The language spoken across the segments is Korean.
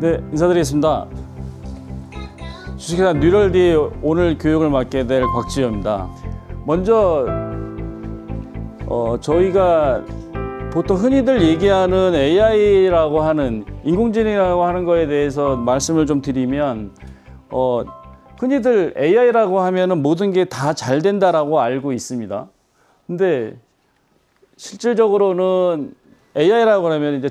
네, 인사드리겠습니다. 주식회사 뉴럴디 오늘 교육을 맡게 될 곽지효입니다. 먼저 저희가 보통 흔히들 얘기하는 AI라고 하는 인공지능이라고 하는 거에 대해서 말씀을 좀 드리면 흔히들 AI라고 하면은 모든 게 다 잘 된다라고 알고 있습니다. 근데 실질적으로는 AI라고 하면 이제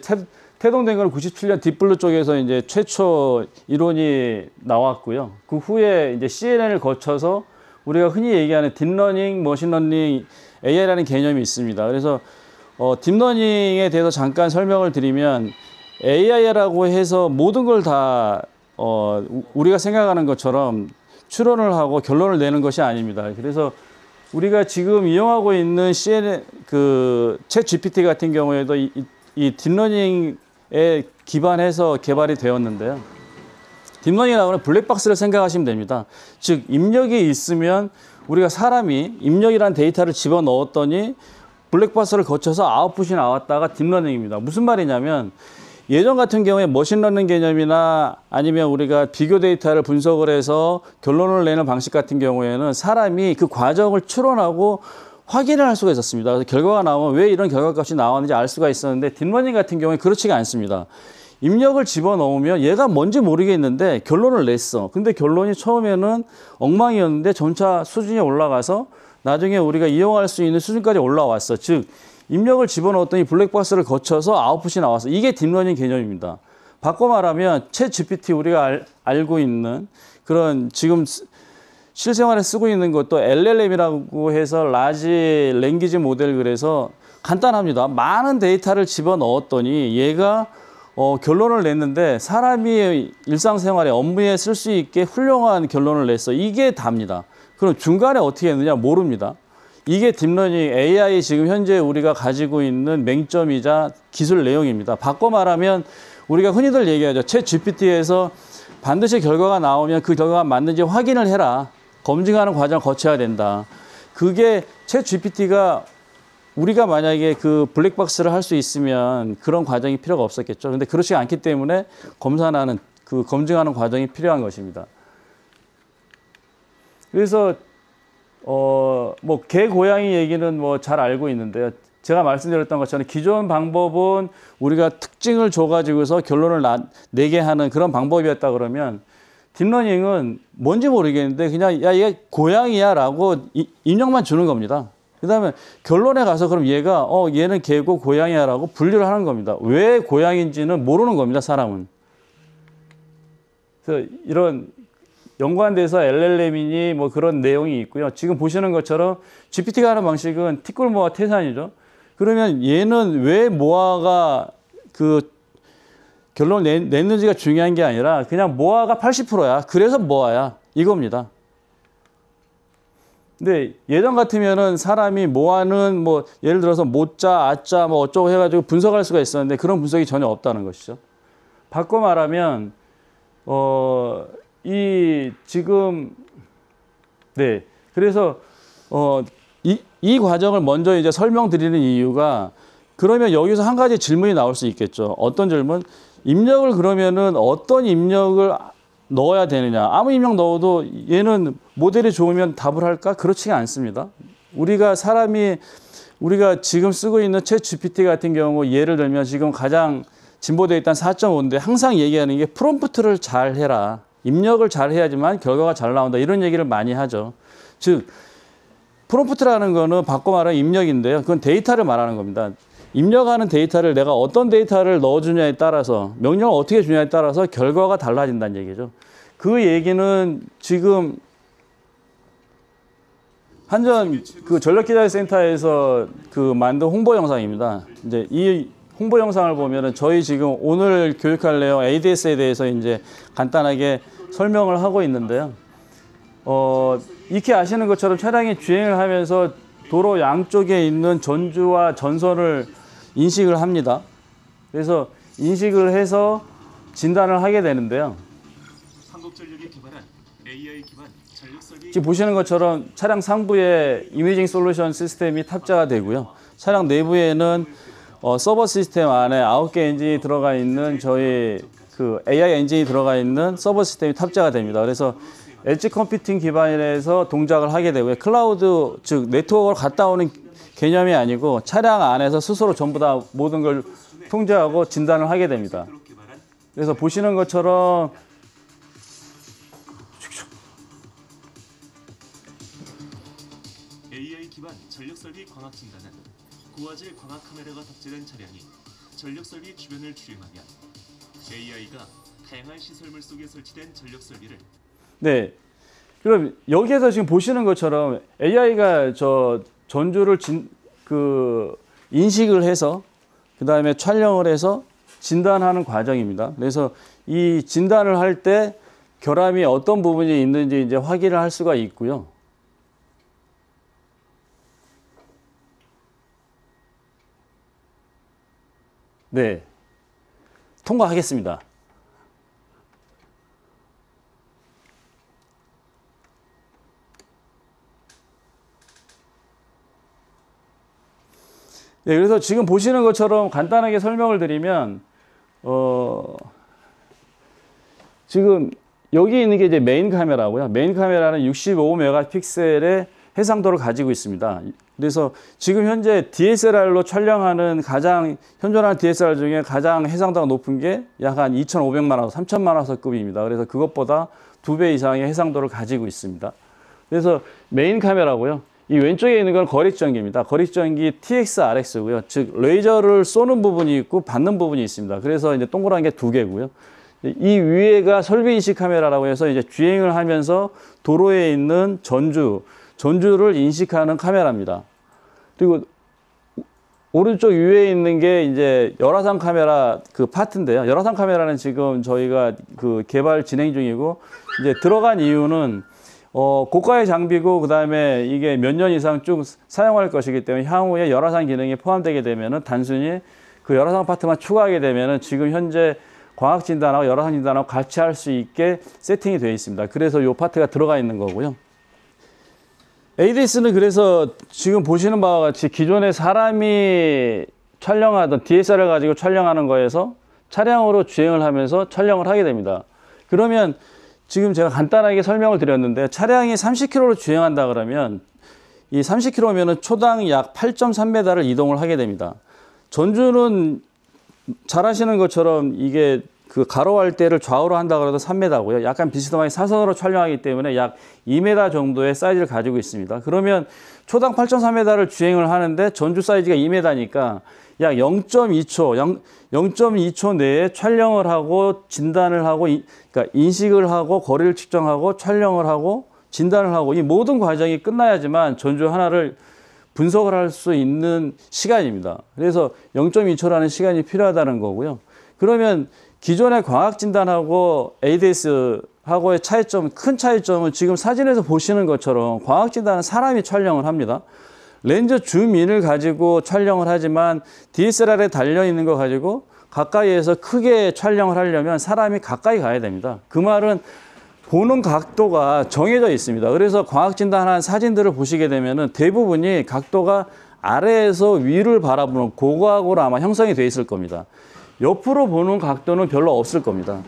태동된 건 97년 딥블루 쪽에서 이제 최초 이론이 나왔고요. 그 후에 이제 CNN을 거쳐서 우리가 흔히 얘기하는 딥러닝, 머신러닝, AI라는 개념이 있습니다. 그래서 딥러닝에 대해서 잠깐 설명을 드리면 AI라고 해서 모든 걸 다 우리가 생각하는 것처럼 추론을 하고 결론을 내는 것이 아닙니다. 그래서 우리가 지금 이용하고 있는 CNN 챗 GPT 같은 경우에도 이 딥러닝에 기반해서 개발이 되었는데요. 딥러닝이라고 하는 블랙박스를 생각하시면 됩니다. 즉 입력이 있으면 우리가 사람이 입력이라는 데이터를 집어넣었더니 블랙박스를 거쳐서 아웃풋이 나왔다가 딥러닝입니다. 무슨 말이냐면 예전 같은 경우에 머신러닝 개념이나 아니면 우리가 비교 데이터를 분석을 해서 결론을 내는 방식 같은 경우에는 사람이 그 과정을 추론하고 확인을 할 수가 있었습니다. 그래서 결과가 나오면 왜 이런 결과값이 나왔는지 알 수가 있었는데 딥러닝 같은 경우에 그렇지가 않습니다. 입력을 집어넣으면 얘가 뭔지 모르겠는데 결론을 냈어. 근데 결론이 처음에는 엉망이었는데 점차 수준이 올라가서 나중에 우리가 이용할 수 있는 수준까지 올라왔어. 즉 입력을 집어넣었더니 블랙박스를 거쳐서 아웃풋이 나왔어. 이게 딥러닝 개념입니다. 바꿔 말하면 챗 GPT 우리가 알고 있는 그런 지금 실생활에 쓰고 있는 것도 LLM이라고 해서 라지 랭귀지 모델 그래서 간단합니다. 많은 데이터를 집어넣었더니 얘가 결론을 냈는데 사람이 일상생활에 업무에 쓸 수 있게 훌륭한 결론을 냈어. 이게 답니다. 그럼 중간에 어떻게 했느냐 모릅니다. 이게 딥러닝 AI 지금 현재 우리가 가지고 있는 맹점이자 기술 내용입니다. 바꿔 말하면 우리가 흔히들 얘기하죠. 챗 GPT에서 반드시 결과가 나오면 그 결과가 맞는지 확인을 해라. 검증하는 과정을 거쳐야 된다. 그게 챗 GPT가 우리가 만약에 그 블랙박스를 할 수 있으면 그런 과정이 필요가 없었겠죠. 근데 그렇지 않기 때문에 검사하는 그 검증하는 과정이 필요한 것입니다. 그래서 뭐 개 고양이 얘기는 뭐 잘 알고 있는데요. 제가 말씀드렸던 것처럼 기존 방법은 우리가 특징을 줘가지고서 결론을 내게 하는 그런 방법이었다 그러면 딥러닝은 뭔지 모르겠는데 그냥 야 얘 고양이야라고 입력만 주는 겁니다. 그다음에 결론에 가서 그럼 얘가 얘는 개고 고양이야라고 분류를 하는 겁니다. 왜 고양인지는 모르는 겁니다. 사람은. 그래서 이런 연관돼서 LLM이니 뭐 그런 내용이 있고요. 지금 보시는 것처럼 GPT가 하는 방식은 티끌모아 태산이죠. 그러면 얘는 왜 모아가 그 결론을 냈는지가 중요한 게 아니라 그냥 모아가 80%야. 그래서 모아야 이겁니다. 근데 예전 같으면은 사람이 모아는 뭐 예를 들어서 모자, 아자 뭐 어쩌고 해가지고 분석할 수가 있었는데 그런 분석이 전혀 없다는 것이죠. 바꿔 말하면 그래서 이 과정을 먼저 이제 설명드리는 이유가 그러면 여기서 한 가지 질문이 나올 수 있겠죠. 어떤 질문? 입력을 그러면은 어떤 입력을 넣어야 되느냐. 아무 입력 넣어도 얘는 모델이 좋으면 답을 할까? 그렇지가 않습니다. 우리가 지금 쓰고 있는 챗 GPT 같은 경우 예를 들면 지금 가장 진보되어 있던 4.5인데 항상 얘기하는 게 프롬프트를 잘 해라. 입력을 잘 해야지만 결과가 잘 나온다. 이런 얘기를 많이 하죠. 즉 프롬프트라는 거는 바꿔 말하면 입력인데요. 그건 데이터를 말하는 겁니다. 입력하는 데이터를 내가 어떤 데이터를 넣어주냐에 따라서 명령을 어떻게 주냐에 따라서 결과가 달라진다는 얘기죠. 그 얘기는 지금 한전 그 전력기자센터에서 그 만든 홍보 영상입니다. 이제 이 홍보 영상을 보면은 저희 지금 오늘 교육할 내용 ADS에 대해서 이제 간단하게 설명을 하고 있는데요. 익히 아시는 것처럼 차량이 주행을 하면서 도로 양쪽에 있는 전주와 전선을 인식을 합니다. 그래서 인식을 해서 진단을 하게 되는데요. 한국전력이 개발한 AI 기반 전력 설비 지금 보시는 것처럼 차량 상부에 이미징 솔루션 시스템이 탑재가 되고요. 차량 내부에는 서버 시스템 안에 9개 엔진이 들어가 있는 저희 그 AI 엔진이 들어가 있는 서버 시스템이 탑재가 됩니다. 그래서 엣지 컴퓨팅 기반에서 동작을 하게 되고요. 클라우드, 즉 네트워크로 갔다 오는 개념이 아니고 차량 안에서 스스로 전부 다 모든 걸 통제하고 진단을 하게 됩니다. 그래서 보시는 것처럼 AI 기반 전력 설비 광학 진단은 고화질 광학 카메라가 탑재된 차량이 전력 설비 주변을 주행하면 AI가 다양한 시설물 속에 설치된 전력 설비를 네. 그럼 여기에서 지금 보시는 것처럼 AI가 저 전주를 인식을 해서 그 다음에 촬영을 해서 진단하는 과정입니다. 그래서 이 진단을 할 때 결함이 어떤 부분이 있는지 이제 확인을 할 수가 있고요. 네. 통과하겠습니다. 네, 그래서 지금 보시는 것처럼 간단하게 설명을 드리면, 지금 여기 있는 게 이제 메인 카메라고요. 메인 카메라는 65메가픽셀의 해상도를 가지고 있습니다. 그래서 지금 현재 DSLR로 촬영하는 현존하는 DSLR 중에 가장 해상도가 높은 게 약 한 2,500만 화소, 3,000만 화소급입니다. 그래서 그것보다 2배 이상의 해상도를 가지고 있습니다. 그래서 메인 카메라고요. 이 왼쪽에 있는 건 거리측정기입니다. 거리측정기 TX-RX고요. 즉 레이저를 쏘는 부분이 있고 받는 부분이 있습니다. 그래서 이제 동그란 게 2개고요. 이 위에가 설비 인식 카메라라고 해서 이제 주행을 하면서 도로에 있는 전주를 인식하는 카메라입니다. 그리고 오른쪽 위에 있는 게 이제 열화상 카메라 그 파트인데요. 열화상 카메라는 지금 저희가 그 개발 진행 중이고 이제 들어간 이유는 고가의 장비고 그다음에 이게 몇 년 이상 쭉 사용할 것이기 때문에 향후에 열화상 기능이 포함되게 되면은 단순히 그 열화상 파트만 추가하게 되면은 지금 현재 광학 진단하고 열화상 진단하고 같이 할 수 있게 세팅이 되어 있습니다. 그래서 이 파트가 들어가 있는 거고요. ADS는 그래서 지금 보시는 바와 같이 기존에 사람이 촬영하던 DSLR 가지고 촬영하는 거에서 차량으로 주행을 하면서 촬영을 하게 됩니다. 그러면 지금 제가 간단하게 설명을 드렸는데 차량이 30km로 주행한다 그러면 이 30km면은 초당 약 8.3m를 이동을 하게 됩니다. 전주는 잘 아시는 것처럼 이게 그 가로할 때를 좌우로 한다 그래도 3m고요. 약간 비스듬하게 사선으로 촬영하기 때문에 약 2m 정도의 사이즈를 가지고 있습니다. 그러면 초당 8.3m를 주행을 하는데 전주 사이즈가 2m니까 약 0.2초 내에 촬영을 하고 진단을 하고 그러니까 인식을 하고 거리를 측정하고 촬영을 하고 진단을 하고 이 모든 과정이 끝나야지만 전주 하나를 분석을 할 수 있는 시간입니다. 그래서 0.2초라는 시간이 필요하다는 거고요. 그러면 기존의 광학 진단하고 ADS하고의 큰 차이점은 지금 사진에서 보시는 것처럼 광학 진단은 사람이 촬영을 합니다. 렌즈 줌인을 가지고 촬영을 하지만 DSLR에 달려있는 거 가지고 가까이에서 크게 촬영을 하려면 사람이 가까이 가야 됩니다. 그 말은 보는 각도가 정해져 있습니다. 그래서 광학 진단한 사진들을 보시게 되면 대부분이 각도가 아래에서 위를 바라보는 고각으로 아마 형성이 되어 있을 겁니다. 옆으로 보는 각도는 별로 없을 겁니다.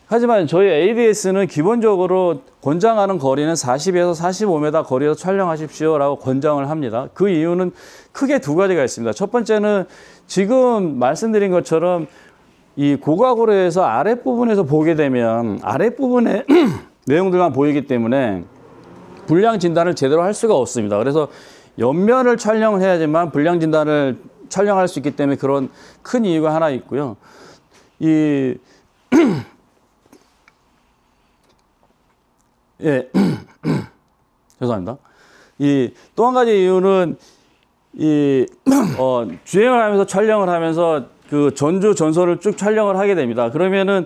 하지만 저희 ADS는 기본적으로 권장하는 거리는 40에서 45m 거리에서 촬영하십시오라고 권장을 합니다. 그 이유는 크게 두 가지가 있습니다. 첫 번째는 지금 말씀드린 것처럼 이 고각으로 해서 아랫부분에서 보게 되면 아랫부분의 내용들만 보이기 때문에 불량 진단을 제대로 할 수가 없습니다. 그래서 옆면을 촬영을 해야지만 불량 진단을 촬영할 수 있기 때문에 그런 큰 이유가 하나 있고요. 예, 죄송합니다. 또 한 가지 이유는 주행을 하면서 촬영을 하면서 그 전선을 쭉 촬영을 하게 됩니다. 그러면은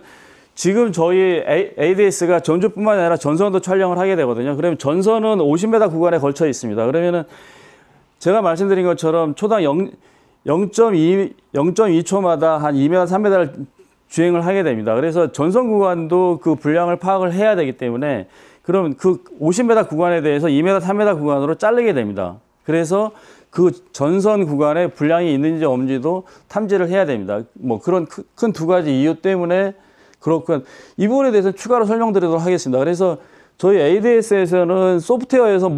지금 저희 ADS가 전주뿐만 아니라 전선도 촬영을 하게 되거든요. 그러면 전선은 50m 구간에 걸쳐 있습니다. 그러면은 제가 말씀드린 것처럼 초당 0.2초마다 한 2m, 3m를 주행을 하게 됩니다. 그래서 전선 구간도 그 분량을 파악을 해야 되기 때문에 그럼 그 50m 구간에 대해서 2m, 3m 구간으로 자르게 됩니다. 그래서 그 전선 구간에 불량이 있는지 없는지도 탐지를 해야 됩니다. 뭐 그런 큰 두 가지 이유 때문에 그렇고 이 부분에 대해서 추가로 설명드리도록 하겠습니다. 그래서 저희 ADS에서는 소프트웨어에서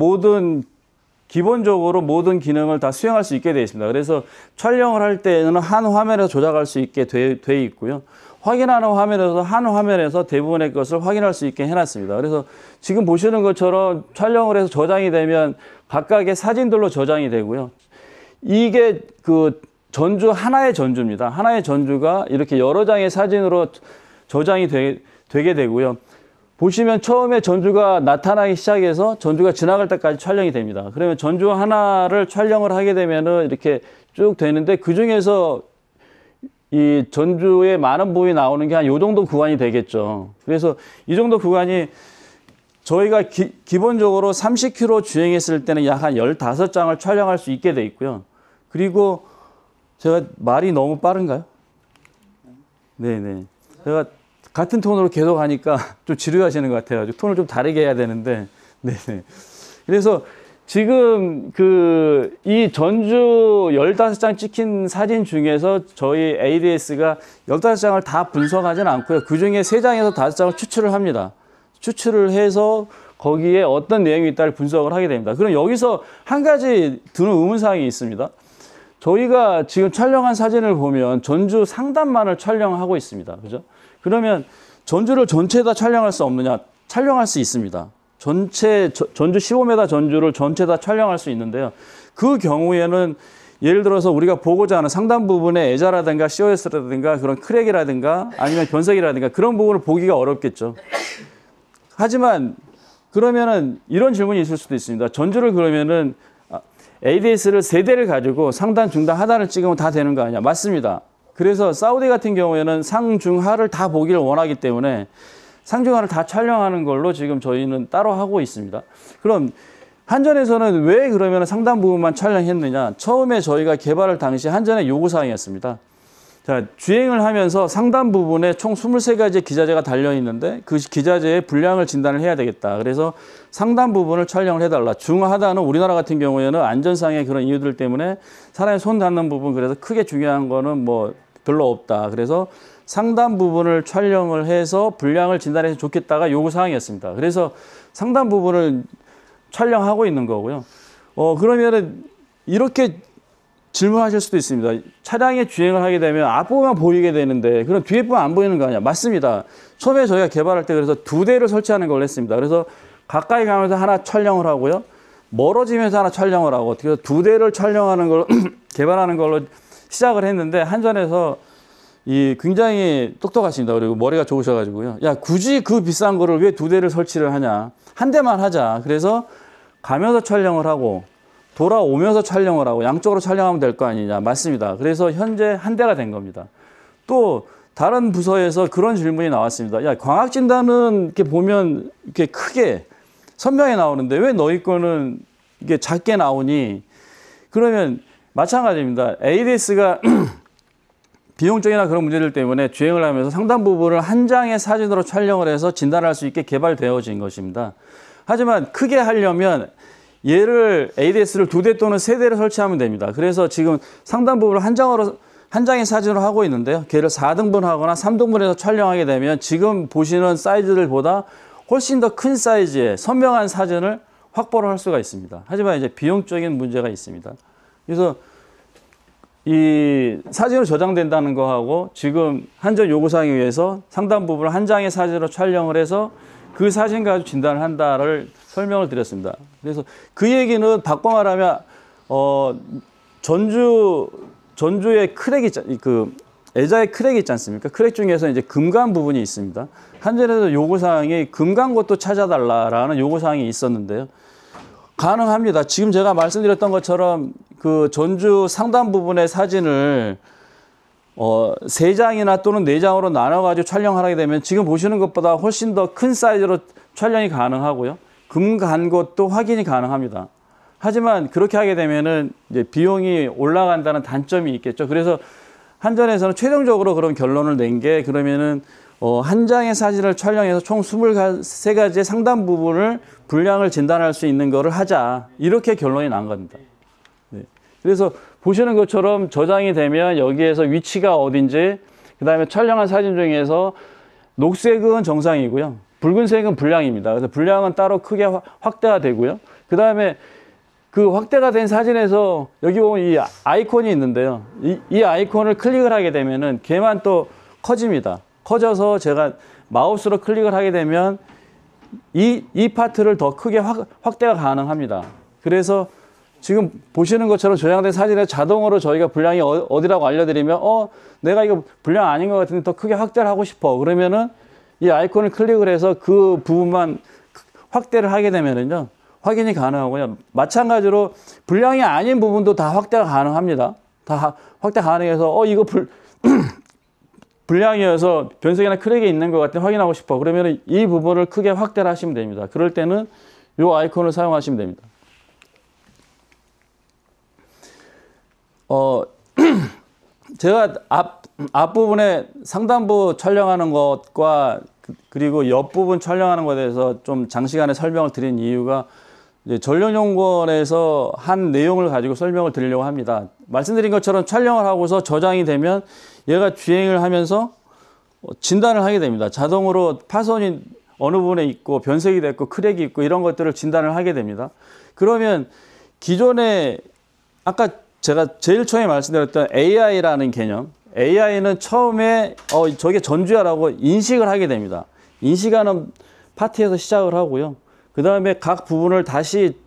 기본적으로 모든 기능을 다 수행할 수 있게 되어 있습니다. 그래서 촬영을 할 때는 한 화면에서 조작할 수 있게 돼 있고요. 확인하는 화면에서 한 화면에서 대부분의 것을 확인할 수 있게 해놨습니다. 그래서 지금 보시는 것처럼 촬영을 해서 저장이 되면 각각의 사진들로 저장이 되고요. 이게 그 전주 하나의 전주입니다. 하나의 전주가 이렇게 여러 장의 사진으로 저장이 되게 되고요. 보시면 처음에 전주가 나타나기 시작해서 전주가 지나갈 때까지 촬영이 됩니다. 그러면 전주 하나를 촬영을 하게 되면은 이렇게 쭉 되는데 그 중에서 이 전주의 많은 부분이 나오는 게 한 요 정도 구간이 되겠죠. 그래서 이 정도 구간이 저희가 기본적으로 30km 주행했을 때는 약 한 15장을 촬영할 수 있게 돼 있고요. 그리고 제가 말이 너무 빠른가요? 네네. 제가 같은 톤으로 계속 하니까 좀 지루하시는 것 같아요. 톤을 좀 다르게 해야 되는데. 네네. 그래서 지금 이 전주 15장 찍힌 사진 중에서 저희 ADS가 15장을 다 분석하지는 않고요. 그 중에 3장에서 5장을 추출을 합니다. 추출을 해서 거기에 어떤 내용이 있다를 분석을 하게 됩니다. 그럼 여기서 한 가지 드는 의문사항이 있습니다. 저희가 지금 촬영한 사진을 보면 전주 상단만을 촬영하고 있습니다. 그죠? 그러면 전주를 전체 다 촬영할 수 없느냐? 촬영할 수 있습니다. 전주 15m 전주를 전체 다 촬영할 수 있는데요. 그 경우에는 예를 들어서 우리가 보고자 하는 상단 부분에 애자라든가 COS라든가 그런 크랙이라든가 아니면 변색이라든가 그런 부분을 보기가 어렵겠죠. 하지만 그러면은 이런 질문이 있을 수도 있습니다. 전주를 그러면은 ADS를 3대를 가지고 상단, 중단, 하단을 찍으면 다 되는 거 아니냐? 맞습니다. 그래서 사우디 같은 경우에는 상, 중, 하를 다 보기를 원하기 때문에 상중하를 다 촬영하는 걸로 지금 저희는 따로 하고 있습니다. 그럼 한전에서는 왜 그러면 상단 부분만 촬영했느냐? 처음에 저희가 개발할 당시 한전의 요구사항이었습니다. 자, 주행을 하면서 상단 부분에 총 23가지의 기자재가 달려있는데 그 기자재의 불량을 진단을 해야 되겠다. 그래서 상단 부분을 촬영을 해달라. 중하단은 우리나라 같은 경우에는 안전상의 그런 이유들 때문에 사람이 손 닿는 부분 그래서 크게 중요한 거는 뭐 별로 없다. 그래서 상단 부분을 촬영을 해서 불량을 진단해서 좋겠다가 요구사항이었습니다. 그래서 상단 부분을 촬영하고 있는 거고요. 그러면은 이렇게 질문하실 수도 있습니다. 차량에 주행을 하게 되면 앞부분만 보이게 되는데 그럼 뒤에 부분 안 보이는 거 아니야? 맞습니다. 처음에 저희가 개발할 때 그래서 2대를 설치하는 걸 했습니다. 그래서 가까이 가면서 하나 촬영을 하고요. 멀어지면서 하나 촬영을 하고 어떻게 해서 2대를 촬영하는 걸 개발하는 걸로 시작을 했는데 한전에서 굉장히 똑똑하십니다. 그리고 머리가 좋으셔가지고요. 야, 굳이 그 비싼 거를 왜 2대를 설치를 하냐? 한 대만 하자. 그래서 가면서 촬영을 하고 돌아오면서 촬영을 하고 양쪽으로 촬영하면 될 거 아니냐. 맞습니다. 그래서 현재 한 대가 된 겁니다. 또 다른 부서에서 그런 질문이 나왔습니다. 야, 광학 진단은 이렇게 보면 이렇게 크게 선명히 나오는데 왜 너희 거는 이게 작게 나오니? 그러면 마찬가지입니다. ADS가 비용적이나 그런 문제들 때문에 주행을 하면서 상단 부분을 한 장의 사진으로 촬영을 해서 진단할 수 있게 개발되어진 것입니다. 하지만 크게 하려면 얘를 ADS를 2대 또는 3대를 설치하면 됩니다. 그래서 지금 상단 부분을 한 장의 사진으로 하고 있는데요. 걔를 4등분하거나 3등분해서 촬영하게 되면 지금 보시는 사이즈들보다 훨씬 더 큰 사이즈의 선명한 사진을 확보를 할 수가 있습니다. 하지만 이제 비용적인 문제가 있습니다. 그래서 이 사진으로 저장된다는 거하고 지금 한전 요구사항에 의해서 상단 부분을 한 장의 사진으로 촬영을 해서 그 사진 가지고 진단을 한다를 설명을 드렸습니다. 그래서 그 얘기는 바꿔 말하면 전주의 크랙이 애자의 크랙이 있지 않습니까? 크랙 중에서 이제 금간 부분이 있습니다. 한전에서 요구사항이 금간 것도 찾아달라라는 요구사항이 있었는데요. 가능합니다. 지금 제가 말씀드렸던 것처럼 그 전주 상단 부분의 사진을 3장이나 또는 4장으로 나눠가지고 촬영을 하게 되면 지금 보시는 것보다 훨씬 더 큰 사이즈로 촬영이 가능하고요. 금 간 것도 확인이 가능합니다. 하지만 그렇게 하게 되면은 이제 비용이 올라간다는 단점이 있겠죠. 그래서 한전에서는 최종적으로 그런 결론을 낸 게 그러면은 한 장의 사진을 촬영해서 총 23가지의 상단 부분을 불량을 진단할 수 있는 거를 하자. 이렇게 결론이 난 겁니다. 네. 그래서 보시는 것처럼 저장이 되면 여기에서 위치가 어딘지, 그 다음에 촬영한 사진 중에서 녹색은 정상이고요. 붉은색은 불량입니다. 그래서 불량은 따로 크게 확대가 되고요. 그 다음에 그 확대가 된 사진에서 여기 보면 이 아이콘이 있는데요. 이 아이콘을 클릭을 하게 되면은 걔만 또 커집니다. 커져서 제가 마우스로 클릭을 하게 되면 이 파트를 더 크게 확대가 가능합니다. 그래서 지금 보시는 것처럼 저장된 사진에 자동으로 저희가 분량이 어디라고 알려드리면 내가 이거 분량 아닌 것 같은데 더 크게 확대를 하고 싶어. 그러면은 이 아이콘을 클릭을 해서 그 부분만 확대를 하게 되면은요, 확인이 가능하고요. 마찬가지로 분량이 아닌 부분도 다 확대가 가능합니다. 다 확대 가능해서 이거 분량이어서 변색이나 크랙이 있는 것 같아 확인하고 싶어. 그러면 이 부분을 크게 확대를 하시면 됩니다. 그럴 때는 이 아이콘을 사용하시면 됩니다. 제가 앞부분에 상단부 촬영하는 것과 그리고 옆부분 촬영하는 것에 대해서 좀 장시간에 설명을 드린 이유가 이제 전력연구원에서 한 내용을 가지고 설명을 드리려고 합니다. 말씀드린 것처럼 촬영을 하고서 저장이 되면 얘가 주행을 하면서 진단을 하게 됩니다. 자동으로 파손이 어느 부분에 있고 변색이 됐고 크랙이 있고 이런 것들을 진단을 하게 됩니다. 그러면 기존에 아까 제가 제일 처음에 말씀드렸던 AI라는 개념, AI는 처음에 저게 전주야라고 인식을 하게 됩니다. 인식하는 파트에서 시작을 하고요. 그 다음에 각 부분을 다시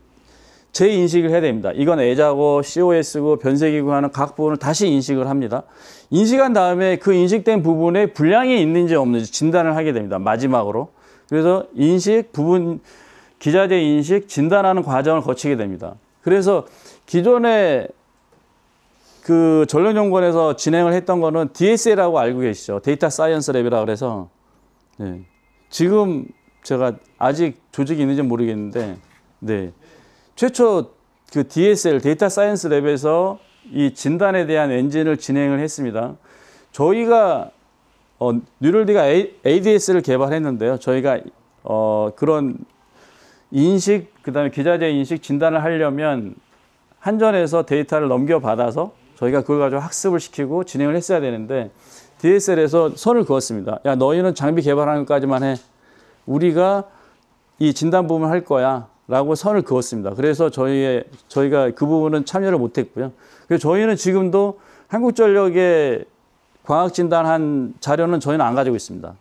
재인식을 해야 됩니다. 이건 애자고 COS고 변색이고 하는 각 부분을 다시 인식을 합니다. 인식한 다음에 그 인식된 부분에 불량이 있는지 없는지 진단을 하게 됩니다. 마지막으로. 그래서 인식, 부분, 기자재 인식, 진단하는 과정을 거치게 됩니다. 그래서 기존에 그 전력연구원에서 진행을 했던 거는 DSL이라고 알고 계시죠. 데이터 사이언스 랩이라 그래서 네. 지금 제가 아직 조직이 있는지 모르겠는데 네. 최초 그 DSL 데이터 사이언스 랩에서 이 진단에 대한 엔진을 진행을 했습니다. 저희가 뉴럴디가 ADS를 개발했는데요. 저희가 그런 인식, 그다음에 기자재 인식 진단을 하려면 한전에서 데이터를 넘겨받아서 저희가 그걸 가지고 학습을 시키고 진행을 했어야 되는데 DSL에서 선을 그었습니다. 야, 너희는 장비 개발하는 것까지만 해. 우리가 이 진단 부분을 할 거야. 라고 선을 그었습니다. 그래서 저희가 그 부분은 참여를 못했고요. 그래서 저희는 지금도 한국전력의 광학진단한 자료는 저희는 안 가지고 있습니다.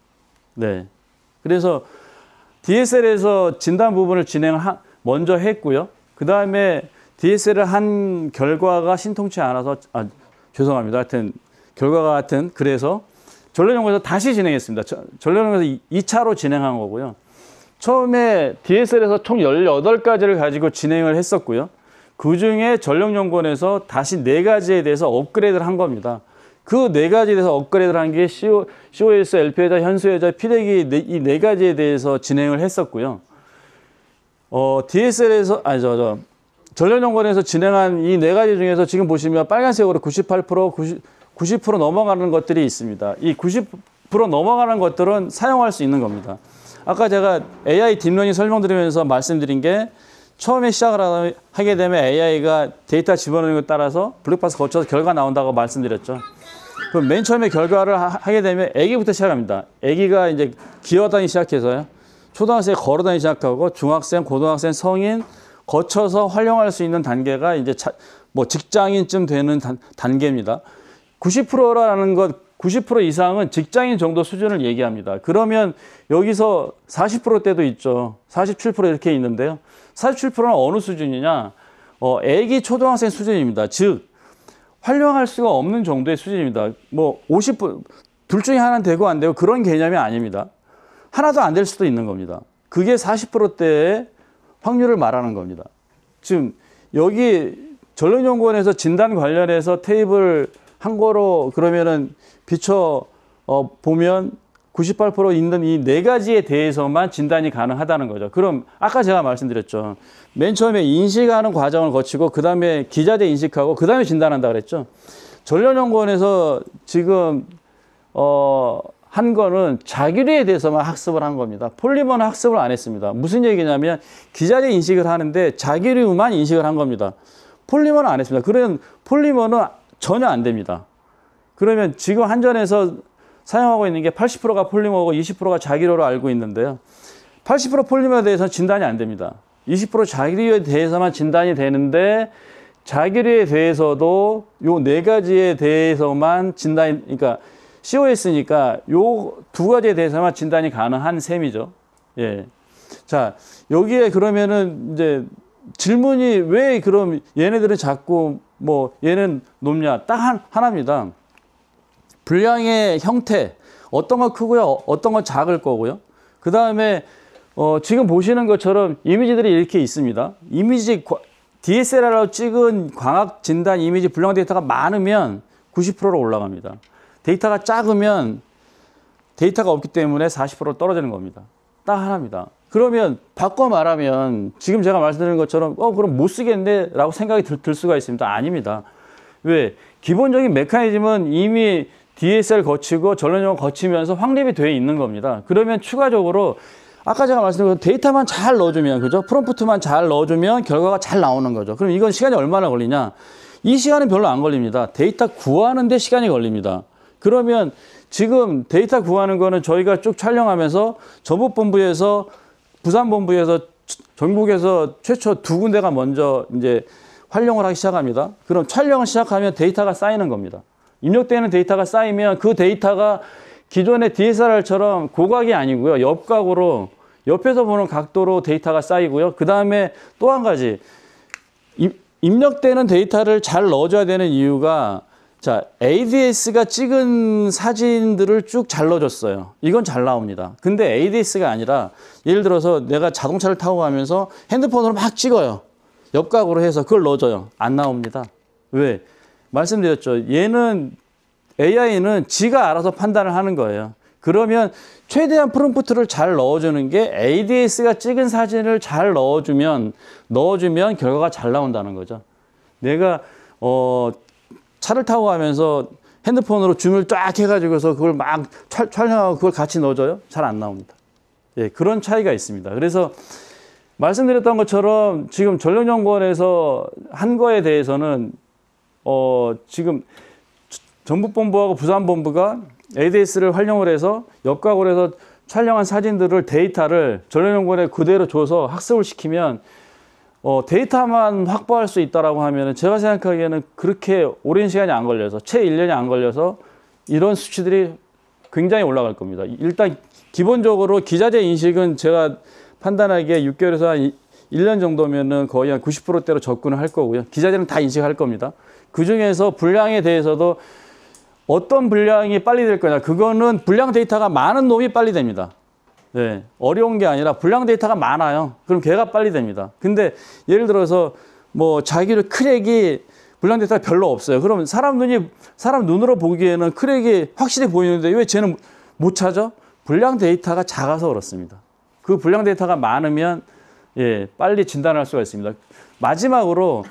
네. 그래서 DSL에서 진단 부분을 먼저 했고요. 그 다음에 DSL을 한 결과가 신통치 않아서, 죄송합니다. 하여튼, 결과가 같은, 그래서 전력연구원에서 다시 진행했습니다. 전력연구원에서 2차로 진행한 거고요. 처음에 DSL에서 총 18가지를 가지고 진행을 했었고요. 그 중에 전력연구원에서 다시 4가지에 대해서 업그레이드를 한 겁니다. 그 4가지에 대해서 업그레이드를 한 게 COS, LP회자, 현수회자, 피대기 이 4가지에 대해서 진행을 했었고요. DSL에서, 전력연구원에서 진행한 이 4가지 중에서 지금 보시면 빨간색으로 98%, 90% 넘어가는 것들이 있습니다. 이 90% 넘어가는 것들은 사용할 수 있는 겁니다. 아까 제가 AI 딥러닝 설명드리면서 말씀드린 게 처음에 시작을 하게 되면 AI가 데이터 집어넣는 것에 따라서 블랙박스 거쳐서 결과 나온다고 말씀드렸죠. 그럼 맨 처음에 결과를 하게 되면 아기부터 시작합니다. 아기가 이제 기어다니기 시작해서요. 초등학생 걸어다니기 시작하고 중학생, 고등학생, 성인 거쳐서 활용할 수 있는 단계가 이제 직장인쯤 되는 단계입니다. 90%라는 것 90% 이상은 직장인 정도 수준을 얘기합니다. 그러면 여기서 40%대도 있죠. 47% 이렇게 있는데요. 47%는 어느 수준이냐? 애기 초등학생 수준입니다. 즉 활용할 수가 없는 정도의 수준입니다. 50%, 둘 중에 하나는 되고 안 되고 그런 개념이 아닙니다. 하나도 안 될 수도 있는 겁니다. 그게 40%대의 확률을 말하는 겁니다. 지금 여기 전력연구원에서 진단 관련해서 테이블 한 거로 그러면은 비춰 보면 98% 있는 이 4가지에 대해서만 진단이 가능하다는 거죠. 그럼 아까 제가 말씀드렸죠. 맨 처음에 인식하는 과정을 거치고 그 다음에 기자재 인식하고 그 다음에 진단한다 그랬죠. 전력연구원에서 지금 한 거는 자기류에 대해서만 학습을 한 겁니다. 폴리머는 학습을 안 했습니다. 무슨 얘기냐면 기자재 인식을 하는데 자기류만 인식을 한 겁니다. 폴리머는 안 했습니다. 그런 폴리머는 전혀 안 됩니다. 그러면 지금 한전에서 사용하고 있는 게 80%가 폴리머고 20%가 자기료로 알고 있는데요. 80% 폴리머에 대해서는 진단이 안 됩니다. 20% 자기료에 대해서만 진단이 되는데 자기료에 대해서도 요 네 가지에 대해서만 진단이, 그러니까 COS니까 요 두 가지에 대해서만 진단이 가능한 셈이죠. 예. 자, 여기에 그러면은 이제 질문이 왜 그럼 얘네들은 자꾸 뭐 얘는 높냐? 딱 하나입니다. 분량의 형태, 어떤 건 크고요, 어떤 건 작을 거고요. 그 다음에 지금 보시는 것처럼 이미지들이 이렇게 있습니다. 이미지 DSLR로 찍은 광학 진단 이미지 분량 데이터가 많으면 90%로 올라갑니다. 데이터가 작으면 데이터가 없기 때문에 40% 떨어지는 겁니다. 딱 하나입니다. 그러면 바꿔 말하면 지금 제가 말씀드린 것처럼 그럼 못 쓰겠네 라고 생각이 들 수가 있습니다. 아닙니다. 왜? 기본적인 메커니즘은 이미 DSL 거치고 전원용 거치면서 확립이 되어 있는 겁니다. 그러면 추가적으로 아까 제가 말씀드린 데이터만 잘 넣어주면, 그죠? 프롬프트만 잘 넣어주면 결과가 잘 나오는 거죠. 그럼 이건 시간이 얼마나 걸리냐? 이 시간은 별로 안 걸립니다. 데이터 구하는데 시간이 걸립니다. 그러면 지금 데이터 구하는 거는 저희가 쭉 촬영하면서 전북본부에서, 부산본부에서, 전국에서 최초 2군데가 먼저 이제 활용을 하기 시작합니다. 그럼 촬영을 시작하면 데이터가 쌓이는 겁니다. 입력되는 데이터가 쌓이면 그 데이터가 기존의 DSLR처럼 고각이 아니고요. 옆각으로, 옆에서 보는 각도로 데이터가 쌓이고요. 그 다음에 또 한 가지, 입력되는 데이터를 잘 넣어줘야 되는 이유가, 자, ADS가 찍은 사진들을 쭉 잘 넣어줬어요. 이건 잘 나옵니다. 근데 ADS가 아니라, 예를 들어서 내가 자동차를 타고 가면서 핸드폰으로 막 찍어요. 옆각으로 해서 그걸 넣어줘요. 안 나옵니다. 왜? 말씀드렸죠. 얘는 AI는 지가 알아서 판단을 하는 거예요. 그러면 최대한 프롬프트를 잘 넣어주는 게 ADS가 찍은 사진을 잘 넣어주면 결과가 잘 나온다는 거죠. 내가 차를 타고 가면서 핸드폰으로 줌을 쫙 해가지고서 그걸 막 촬영하고 그걸 같이 넣어줘요? 잘 안 나옵니다. 예, 그런 차이가 있습니다. 그래서 말씀드렸던 것처럼 지금 전력연구원에서 한 거에 대해서는 지금 전북본부하고 부산본부가 ADS를 활용을 해서 옆각으로 해서 촬영한 사진들을 데이터를 전력연구원에 그대로 줘서 학습을 시키면 데이터만 확보할 수 있다라고 하면은 제가 생각하기에는 그렇게 오랜 시간이 안 걸려서 채 1년이 안 걸려서 이런 수치들이 굉장히 올라갈 겁니다. 일단 기본적으로 기자재 인식은 제가 판단하기에 6개월에서 한 1년 정도면은 거의 한 90%대로 접근을 할 거고요. 기자재는 다 인식할 겁니다. 그 중에서 분량에 대해서도 어떤 분량이 빨리 될 거냐. 그거는 분량 데이터가 많은 놈이 빨리 됩니다. 네, 어려운 게 아니라 분량 데이터가 많아요. 그럼 걔가 빨리 됩니다. 근데 예를 들어서 뭐 자기를 크랙이 분량 데이터가 별로 없어요. 그러면 사람 눈으로 보기에는 크랙이 확실히 보이는데 왜 쟤는 못 찾아? 분량 데이터가 작아서 그렇습니다. 그 분량 데이터가 많으면 빨리 진단할 수가 있습니다. 마지막으로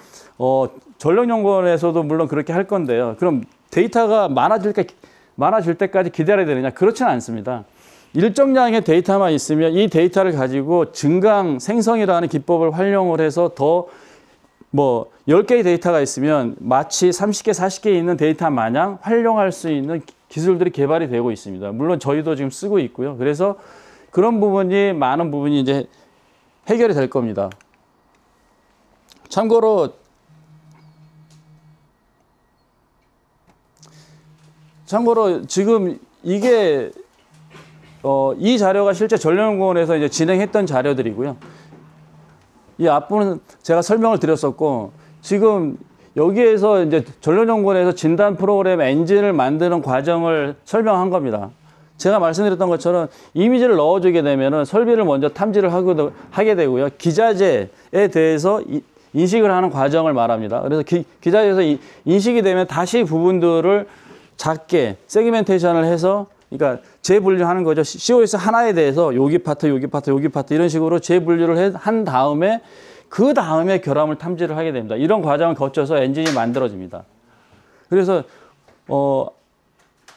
전력연구원에서도 물론 그렇게 할 건데요. 그럼 데이터가 많아질 때까지 기다려야 되느냐? 그렇지는 않습니다. 일정량의 데이터만 있으면 이 데이터를 가지고 증강 생성이라는 기법을 활용을 해서 더 10개의 데이터가 있으면 마치 30개, 40개 있는 데이터 마냥 활용할 수 있는 기술들이 개발이 되고 있습니다. 물론 저희도 지금 쓰고 있고요. 그래서 그런 부분이 많은 부분이 이제 해결이 될 겁니다. 참고로 지금 이게 이 자료가 실제 전력연구원에서 이제 진행했던 자료들이고요. 이 앞부분은 제가 설명을 드렸었고, 지금 여기에서 이제 전력연구원에서 진단 프로그램 엔진을 만드는 과정을 설명한 겁니다. 제가 말씀드렸던 것처럼 이미지를 넣어주게 되면은 설비를 먼저 탐지를 하게 되고요. 기자재에 대해서 인식을 하는 과정을 말합니다. 그래서 기자재에서 인식이 되면 다시 부분들을 작게 세그멘테이션을 해서, 그러니까 재분류하는 거죠. COS 하나에 대해서 여기 파트 이런 식으로 재분류를 한 다음에 그 다음에 결함을 탐지를 하게 됩니다. 이런 과정을 거쳐서 엔진이 만들어집니다. 그래서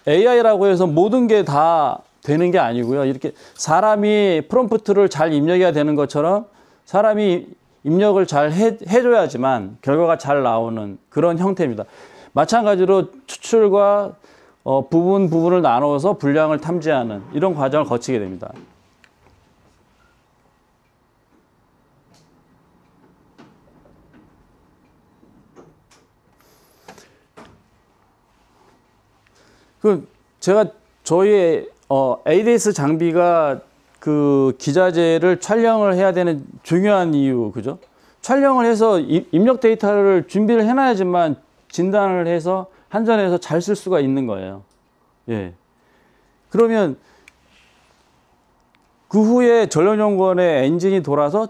AI라고 해서 모든 게 다 되는 게 아니고요. 이렇게 사람이 프롬프트를 잘 입력해야 되는 것처럼 사람이 입력을 잘 해줘야지만 결과가 잘 나오는 그런 형태입니다. 마찬가지로 추출과 부분을 나눠서 분량을 탐지하는 이런 과정을 거치게 됩니다. 제가 저희 ADS 장비가 그 기자재를 촬영을 해야 되는 중요한 이유, 그죠? 촬영을 해서 입력 데이터를 준비를 해놔야지만 진단을 해서 한전에서 잘 쓸 수가 있는 거예요. 예. 그러면 그 후에 전력연구원의 엔진이 돌아서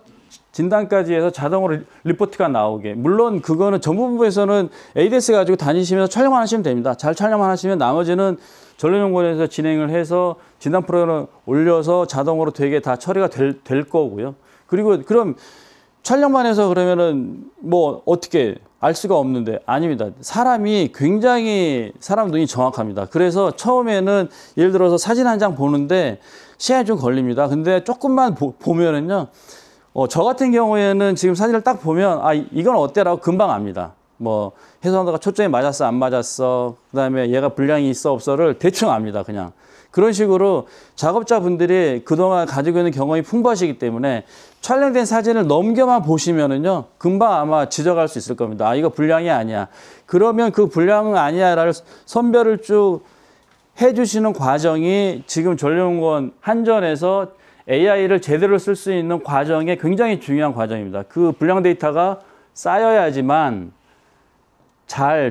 진단까지 해서 자동으로 리포트가 나오게. 물론 그거는 정보부에서는 ADS 가지고 다니시면서 촬영만 하시면 됩니다. 잘 촬영만 하시면 나머지는 전력연구원에서 진행을 해서 진단 프로그램을 올려서 자동으로 되게 다 처리가 될 거고요. 그리고 그럼 촬영만 해서 그러면은 뭐 어떻게 알 수가 없는데 아닙니다. 사람이 굉장히 사람 눈이 정확합니다. 그래서 처음에는 예를 들어서 사진 한 장 보는데 시간이 좀 걸립니다. 근데 조금만 보면은요. 저 같은 경우에는 지금 사진을 딱 보면 이건 어때라고 금방 압니다. 뭐 해상도가 초점이 맞았어 안 맞았어, 그다음에 얘가 분량이 있어 없어를 대충 압니다. 그냥 그런 식으로 작업자분들이 그동안 가지고 있는 경험이 풍부하시기 때문에 촬영된 사진을 넘겨만 보시면은요 금방 아마 지적할 수 있을 겁니다. 이거 분량이 아니야. 그러면 그 분량은 아니야를 선별을 쭉 해주시는 과정이 지금 전력연구원 한전에서 AI를 제대로 쓸 수 있는 과정에 굉장히 중요한 과정입니다. 그 분량 데이터가 쌓여야지만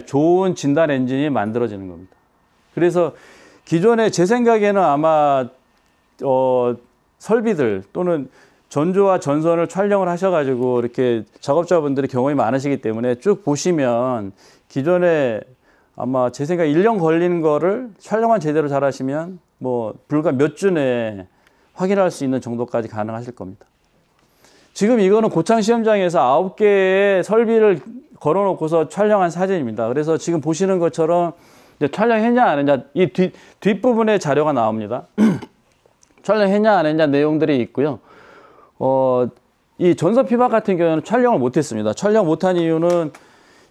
좋은 진단 엔진이 만들어지는 겁니다. 그래서 기존에 제 생각에는 아마 설비들 또는 전조와 전선을 촬영을 하셔가지고 이렇게 작업자분들이 경험이 많으시기 때문에 쭉 보시면 기존에 아마 제 생각에 1년 걸리는 거를 촬영만 제대로 잘 하시면 뭐 불과 몇 주 내에 확인할 수 있는 정도까지 가능하실 겁니다. 지금 이거는 고창 시험장에서 9개의 설비를 걸어놓고서 촬영한 사진입니다. 그래서 지금 보시는 것처럼 이제 촬영했냐 안 했냐 이 뒷부분에 자료가 나옵니다. 촬영했냐 안 했냐 내용들이 있고요. 이 전선 피박 같은 경우는 촬영을 못했습니다. 촬영 못한 이유는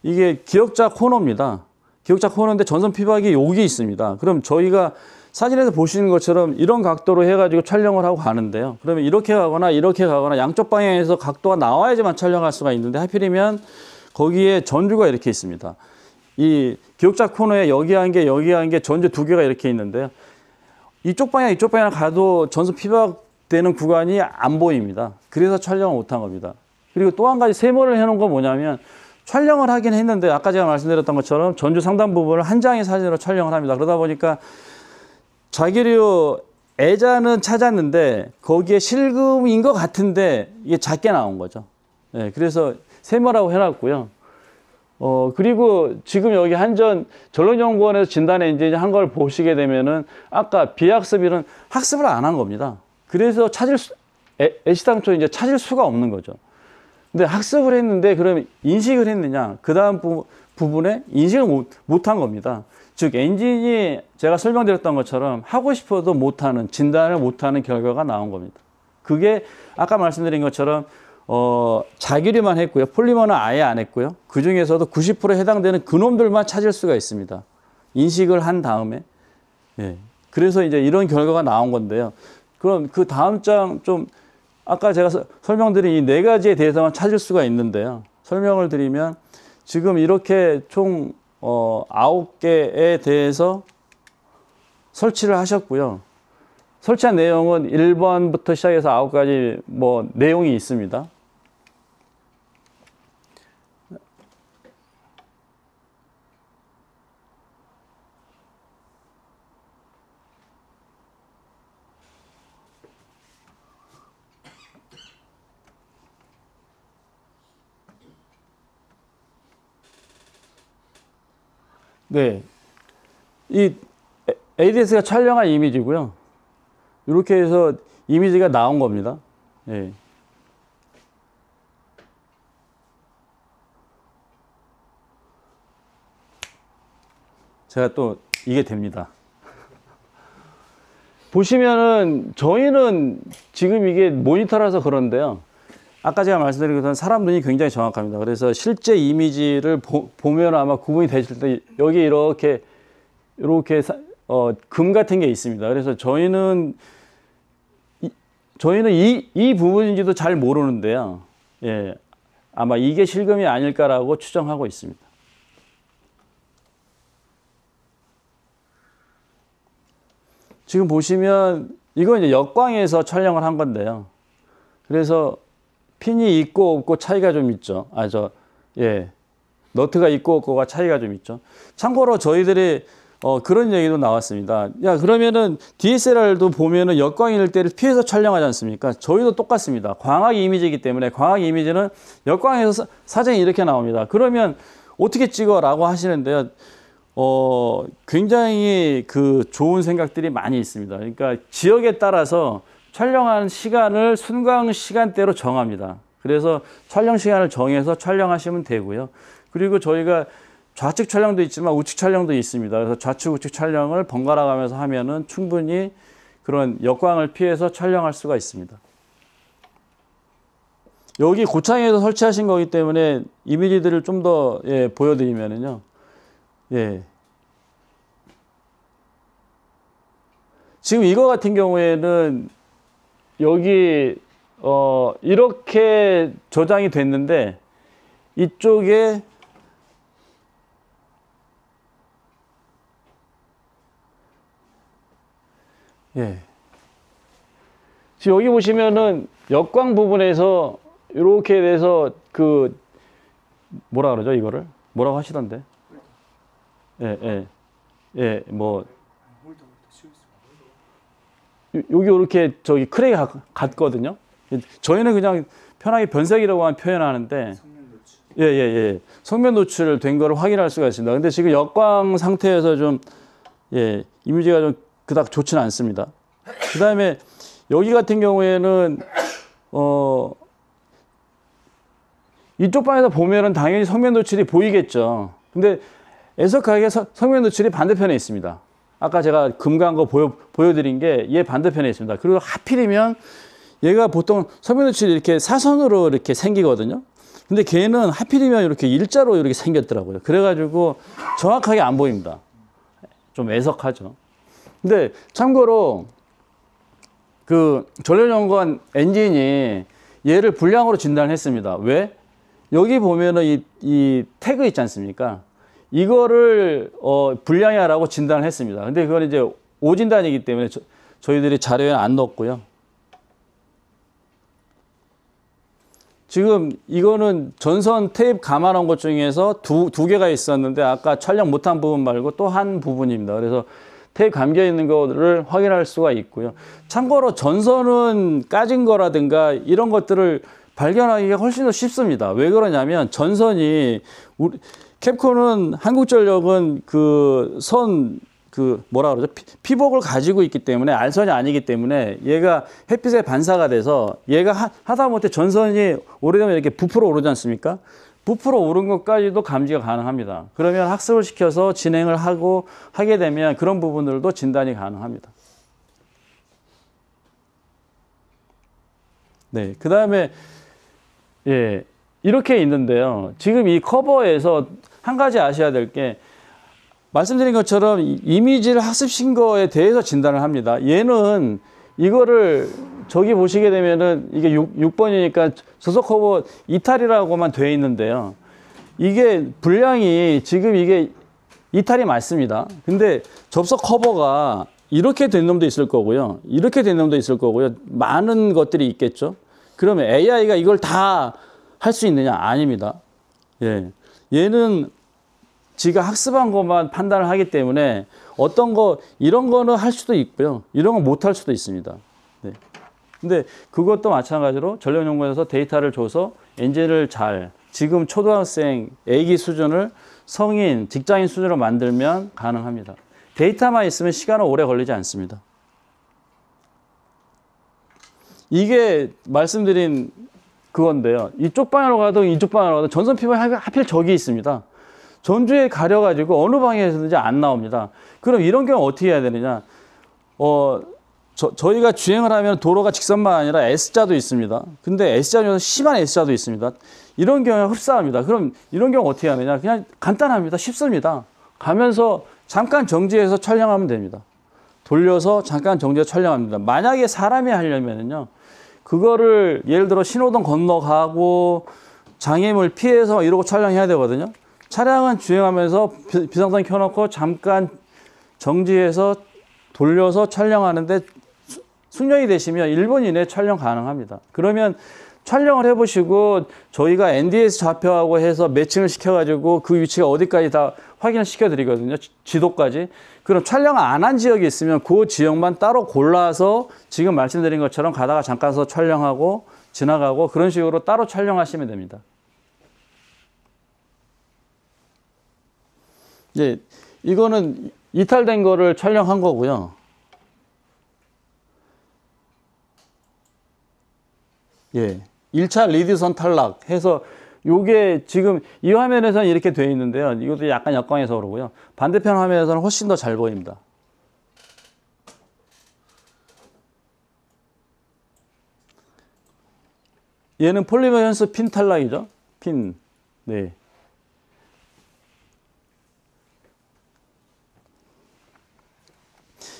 이게 기역자 코너입니다. 기역자 코너인데 전선 피박이 여기 있습니다. 그럼 저희가 사진에서 보시는 것처럼 이런 각도로 해가지고 촬영을 하고 가는데요. 그러면 이렇게 가거나 양쪽 방향에서 각도가 나와야지만 촬영할 수가 있는데 하필이면 거기에 전주가 이렇게 있습니다. 이 기역자 코너에 여기 한 개 전주 2개가 이렇게 있는데요. 이쪽 방향 가도 전선 피박되는 구간이 안 보입니다. 그래서 촬영을 못한 겁니다. 그리고 또 한 가지 세모를 해놓은 건 뭐냐면 촬영을 하긴 했는데 아까 제가 말씀드렸던 것처럼 전주 상단 부분을 한 장의 사진으로 촬영을 합니다. 그러다 보니까 자기류 애자는 찾았는데 거기에 실금인 것 같은데 이게 작게 나온 거죠. 네, 그래서 세모라고 해놨고요. 그리고 지금 여기 한전 전력연구원에서 진단 엔진이 한 걸 보시게 되면은 아까 비학습일은 학습을 안 한 겁니다. 그래서 애시당초 이제 찾을 수가 없는 거죠. 근데 학습을 했는데 그러면 인식을 했느냐? 그 다음 부분에 인식을 못한 겁니다. 즉 엔진이 제가 설명드렸던 것처럼 하고 싶어도 못하는, 진단을 못하는 결과가 나온 겁니다. 그게 아까 말씀드린 것처럼 자기류만 했고요. 폴리머는 아예 안 했고요. 그 중에서도 90%에 해당되는 그놈들만 찾을 수가 있습니다. 인식을 한 다음에. 예. 그래서 이제 이런 결과가 나온 건데요. 그럼 그 다음 장 좀 아까 제가 설명드린 이 4가지에 대해서만 찾을 수가 있는데요. 설명을 드리면 지금 이렇게 총 9개에 대해서 설치를 하셨고요. 설치한 내용은 1번부터 시작해서 9가지 뭐 내용이 있습니다. 네, 이 ADS가 촬영한 이미지고요. 이렇게 해서 이미지가 나온 겁니다. 네. 제가 또 이게 됩니다. 보시면은 저희는 지금 이게 모니터라서 그런데요. 아까 제가 말씀드린 것처럼 사람 눈이 굉장히 정확합니다. 그래서 실제 이미지를 보면 아마 구분이 되실 때 여기 이렇게 금 같은 게 있습니다. 그래서 저희는 이 부분인지도 잘 모르는데요. 예, 아마 이게 실금이 아닐까라고 추정하고 있습니다. 지금 보시면 이건 이제 역광에서 촬영을 한 건데요. 그래서 핀이 있고 없고 차이가 좀 있죠. 너트가 있고 없고가 차이가 좀 있죠. 참고로 저희들이 그런 얘기도 나왔습니다. 야, 그러면은 DSLR도 보면은 역광일 때를 피해서 촬영하지 않습니까? 저희도 똑같습니다. 광학 이미지이기 때문에 광학 이미지는 역광에서 사진이 이렇게 나옵니다. 그러면 어떻게 찍어라고 하시는데요. 굉장히 좋은 생각들이 많이 있습니다. 그러니까 지역에 따라서 촬영하는 시간을 순광 시간대로 정합니다. 그래서 촬영 시간을 정해서 촬영하시면 되고요. 그리고 저희가 좌측 촬영도 있지만 우측 촬영도 있습니다. 그래서 좌측 우측 촬영을 번갈아 가면서 하면은 충분히 그런 역광을 피해서 촬영할 수가 있습니다. 여기 고창에서 설치하신 거기 때문에 이미지들을 좀 더 보여드리면은요. 예. 지금 이거 같은 경우에는 여기 이렇게 저장이 됐는데 이쪽에 지금 여기 보시면은 역광 부분에서 이렇게 돼서 뭐라 그러죠 이거를 뭐라고 하시던데 여기 이렇게 크랙이 같거든요. 저희는 그냥 편하게 변색이라고 표현하는데 성면 노출된 거를 확인할 수가 있습니다. 근데 지금 역광 상태에서 좀 이미지가 좀 그닥 좋지는 않습니다. 그 다음에 여기 같은 경우에는 이쪽 방에서 보면은 당연히 성면 노출이 보이겠죠. 근데 애석하게 성면 노출이 반대편에 있습니다. 아까 제가 금간 거 보여드린 게 얘 반대편에 있습니다. 그리고 하필이면 얘가 보통 성면 노출이 이렇게 사선으로 이렇게 생기거든요. 근데 걔는 하필이면 이렇게 일자로 이렇게 생겼더라고요. 그래가지고 정확하게 안 보입니다. 좀 애석하죠. 근데 참고로 전력연구원 엔진이 얘를 불량으로 진단했습니다. 왜? 여기 보면은 이 태그 있지 않습니까? 이거를 불량이라고 진단을 했습니다. 근데 그건 이제 오진단이기 때문에 저희들이 자료에 안 넣었고요. 지금 이거는 전선 테이프 감아놓은 것 중에서 두 개가 있었는데 아까 촬영 못한 부분 말고 또 한 부분입니다. 그래서 테이프 감겨 있는 거를 확인할 수가 있고요. 참고로 전선은 까진 거라든가 이런 것들을 발견하기가 훨씬 더 쉽습니다. 왜 그러냐면 전선이 캡콤은 한국전력은 뭐라 그러죠? 피복을 가지고 있기 때문에 알선이 아니기 때문에 얘가 햇빛에 반사가 돼서 얘가 하다못해 전선이 오래되면 이렇게 부풀어 오르지 않습니까? 부풀어 오른 것까지도 감지가 가능합니다. 그러면 학습을 시켜서 진행을 하게 되면 그런 부분들도 진단이 가능합니다. 네, 그 다음에 이렇게 있는데요. 지금 이 커버에서 한 가지 아셔야 될 게 말씀드린 것처럼 이미지를 학습신 거에 대해서 진단을 합니다. 얘는 이거를 저기 보시게 되면은 이게 6번이니까 저속 커버 이탈이라고만 돼 있는데요. 이게 분량이 지금 이게 이탈이 맞습니다. 근데 접속 커버가 이렇게 된 놈도 있을 거고요. 이렇게 된 놈도 있을 거고요. 많은 것들이 있겠죠. 그러면 AI가 이걸 다 할 수 있느냐? 아닙니다. 얘는 지가 학습한 것만 판단을 하기 때문에 어떤 이런 거는 할 수도 있고요. 이런 건 못 할 수도 있습니다. 근데 그것도 마찬가지로 전력연구원에서 데이터를 줘서 엔진을 지금 초등학생 A기 수준을 성인, 직장인 수준으로 만들면 가능합니다. 데이터만 있으면 시간은 오래 걸리지 않습니다. 이게 말씀드린 그건데요. 이쪽 방향으로 가도 이쪽 방향으로 가도 전선 피복이 하필 저기 있습니다. 전주에 가려가지고 어느 방향에서든지 안 나옵니다. 그럼 이런 경우 어떻게 해야 되느냐? 저희가 주행을 하면 도로가 직선만 아니라 S자도 있습니다. 근데 S자 중에서 심한 S자도 있습니다. 이런 경우에 흡사합니다. 그럼 이런 경우 어떻게 하느냐? 그냥 간단합니다. 쉽습니다. 가면서 잠깐 정지해서 촬영하면 됩니다. 돌려서 잠깐 정지해서 촬영합니다. 만약에 사람이 하려면요, 그거를 예를 들어 신호등 건너가고 장애물 피해서 이러고 촬영해야 되거든요. 차량은 주행하면서 비상등 켜놓고 잠깐 정지해서 돌려서 촬영하는데 숙련이 되시면 1분 이내에 촬영 가능합니다. 그러면 촬영을 해보시고 저희가 NDS 좌표하고 해서 매칭을 시켜가지고 그 위치가 어디까지 다 확인을 시켜드리거든요. 지도까지. 그럼 촬영 안 한 지역이 있으면 그 지역만 따로 골라서 지금 말씀드린 것처럼 가다가 잠깐 서 촬영하고 지나가고 그런 식으로 따로 촬영하시면 됩니다. 예, 이거는 이탈된 거를 촬영한 거고요. 예, 1차 리드선 탈락 해서 요게 지금 이 화면에서는 이렇게 되어 있는데요. 이것도 약간 역광해서 그러고요. 반대편 화면에서는 훨씬 더 잘 보입니다. 얘는 폴리머 현수 핀 탈락이죠. 핀. 네.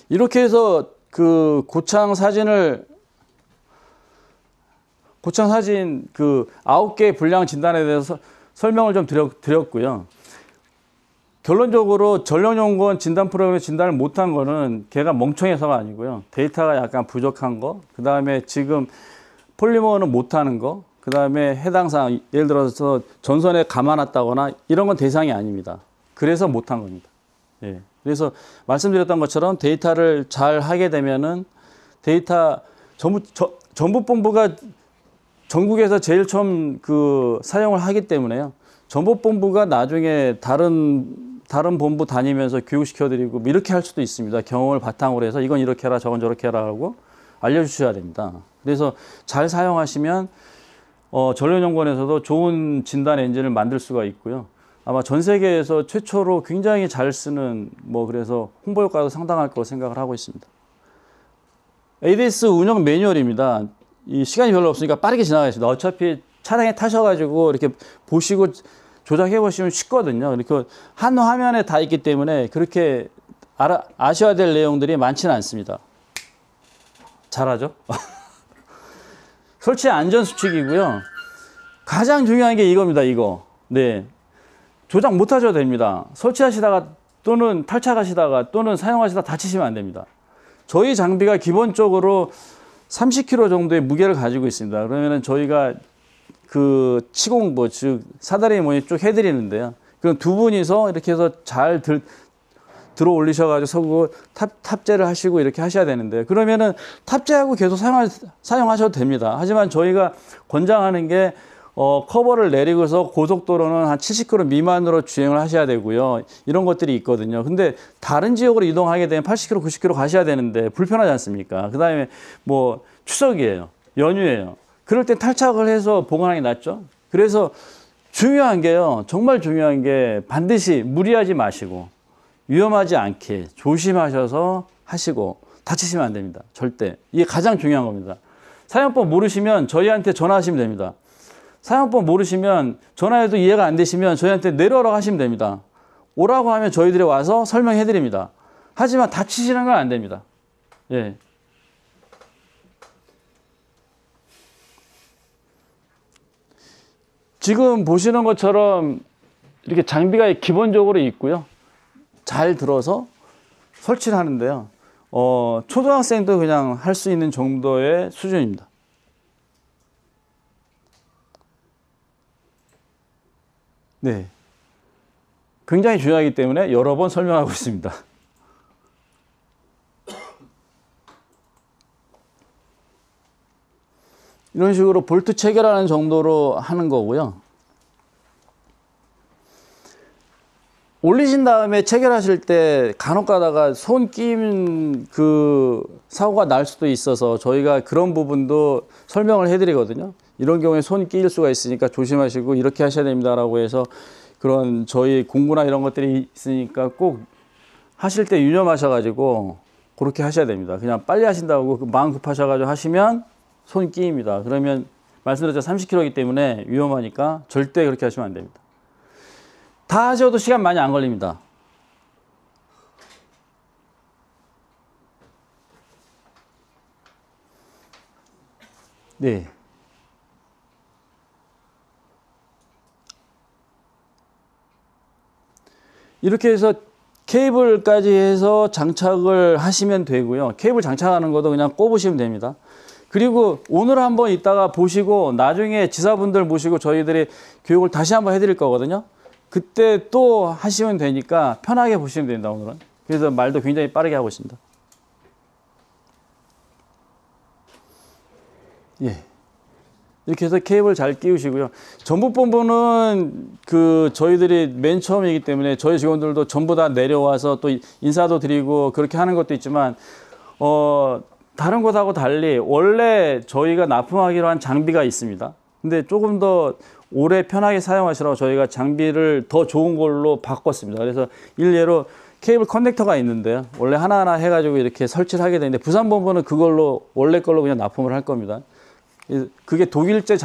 이렇게 해서 그 고창 사진 그 9개 불량 진단에 대해서 설명을 좀 드렸고요. 결론적으로 전력연구원 진단 프로그램에 진단을 못한 거는 걔가 멍청해서가 아니고요. 데이터가 약간 부족한 거, 그 다음에 지금 폴리머는 못하는 거, 그 다음에 해당 사항, 예를 들어서 전선에 감아놨다거나 이런 건 대상이 아닙니다. 그래서 못한 겁니다. 예. 그래서 말씀드렸던 것처럼 데이터를 잘 하게 되면은 데이터 전북본부가 전국에서 제일 처음 그 사용을 하기 때문에요. 전북본부가 나중에 다른 본부 다니면서 교육시켜드리고 이렇게 할 수도 있습니다. 경험을 바탕으로 해서 이건 이렇게 해라 저건 저렇게 해라 하고 알려주셔야 됩니다. 그래서 잘 사용하시면 전력연구원에서도 좋은 진단 엔진을 만들 수가 있고요. 아마 전 세계에서 최초로 굉장히 잘 쓰는 그래서 홍보 효과도 상당할 거라고 생각을 하고 있습니다. ADS 운영 매뉴얼입니다. 이 시간이 별로 없으니까 빠르게 지나가겠습니다. 어차피 차량에 타셔가지고 이렇게 보시고 조작해 보시면 쉽거든요. 이렇게 한 화면에 다 있기 때문에 그렇게 아셔야 될 내용들이 많지는 않습니다. 잘하죠? 설치 안전 수칙이고요. 가장 중요한 게 이겁니다. 이거. 네. 조작 못 하셔도 됩니다. 설치하시다가 또는 탈착하시다가 또는 사용하시다가 다치시면 안 됩니다. 저희 장비가 기본적으로 30kg 정도의 무게를 가지고 있습니다. 그러면은 저희가 그 치공부, 즉 사다리 모니 쭉 해드리는데요. 그럼 두 분이서 이렇게 해서 잘 들어 올리셔가지고 탑재를 하시고 이렇게 하셔야 되는데 그러면은 탑재하고 계속 사용하셔도 됩니다. 하지만 저희가 권장하는 게 커버를 내리고서 고속도로는 한 70km 미만으로 주행을 하셔야 되고요. 이런 것들이 있거든요. 근데 다른 지역으로 이동하게 되면 80km, 90km 가셔야 되는데 불편하지 않습니까? 그 다음에 추석이에요. 연휴예요. 그럴 때 탈착을 해서 보관하기 낫죠. 그래서 중요한 게요. 정말 중요한 게 반드시 무리하지 마시고 위험하지 않게 조심하셔서 하시고 다치시면 안 됩니다. 절대. 이게 가장 중요한 겁니다. 사용법 모르시면 저희한테 전화하시면 됩니다. 사용법 모르시면 전화해도 이해가 안 되시면 저희한테 내려오라고 하시면 됩니다. 오라고 하면 저희들이 와서 설명해 드립니다. 하지만 다치시는 건 안 됩니다. 예. 지금 보시는 것처럼 이렇게 장비가 기본적으로 있고요. 잘 들어서 설치를 하는데요. 초등학생도 그냥 할 수 있는 정도의 수준입니다. 네. 굉장히 중요하기 때문에 여러 번 설명하고 있습니다. 이런 식으로 볼트 체결하는 정도로 하는 거고요. 올리신 다음에 체결하실 때 간혹 가다가 손 끼임 사고가 날 수도 있어서 저희가 그런 부분도 설명을 해드리거든요. 이런 경우에 손 끼일 수가 있으니까 조심하시고 이렇게 하셔야 됩니다라고 해서 그런 저희 공구나 이런 것들이 있으니까 꼭 하실 때 유념하셔가지고 그렇게 하셔야 됩니다. 그냥 빨리 하신다고 마음 급하셔가지고 하시면 손 끼입니다. 그러면 말씀드렸죠. 30kg이기 때문에 위험하니까 절대 그렇게 하시면 안 됩니다. 다 하셔도 시간 많이 안 걸립니다. 네. 이렇게 해서 케이블까지 해서 장착을 하시면 되고요. 케이블 장착하는 것도 그냥 꼽으시면 됩니다. 그리고 오늘 한번 이따가 보시고 나중에 지사분들 모시고 저희들이 교육을 다시 한번 해드릴 거거든요. 그때 또 하시면 되니까 편하게 보시면 됩니다, 오늘은. 그래서 말도 굉장히 빠르게 하고 있습니다. 예. 이렇게 해서 케이블 잘 끼우시고요. 전북본부는 저희들이 맨 처음이기 때문에 저희 직원들도 전부 다 내려와서 또 인사도 드리고 그렇게 하는 것도 있지만, 다른 곳하고 달리 원래 저희가 납품하기로 한 장비가 있습니다. 근데 조금 더 오래 편하게 사용하시라고 저희가 장비를 더 좋은 걸로 바꿨습니다. 그래서 일례로 케이블 커넥터가 있는데요. 원래 하나하나 해가지고 이렇게 설치를 하게 되는데 부산본부는 그걸로 원래 걸로 그냥 납품을 할 겁니다. 그게 독일제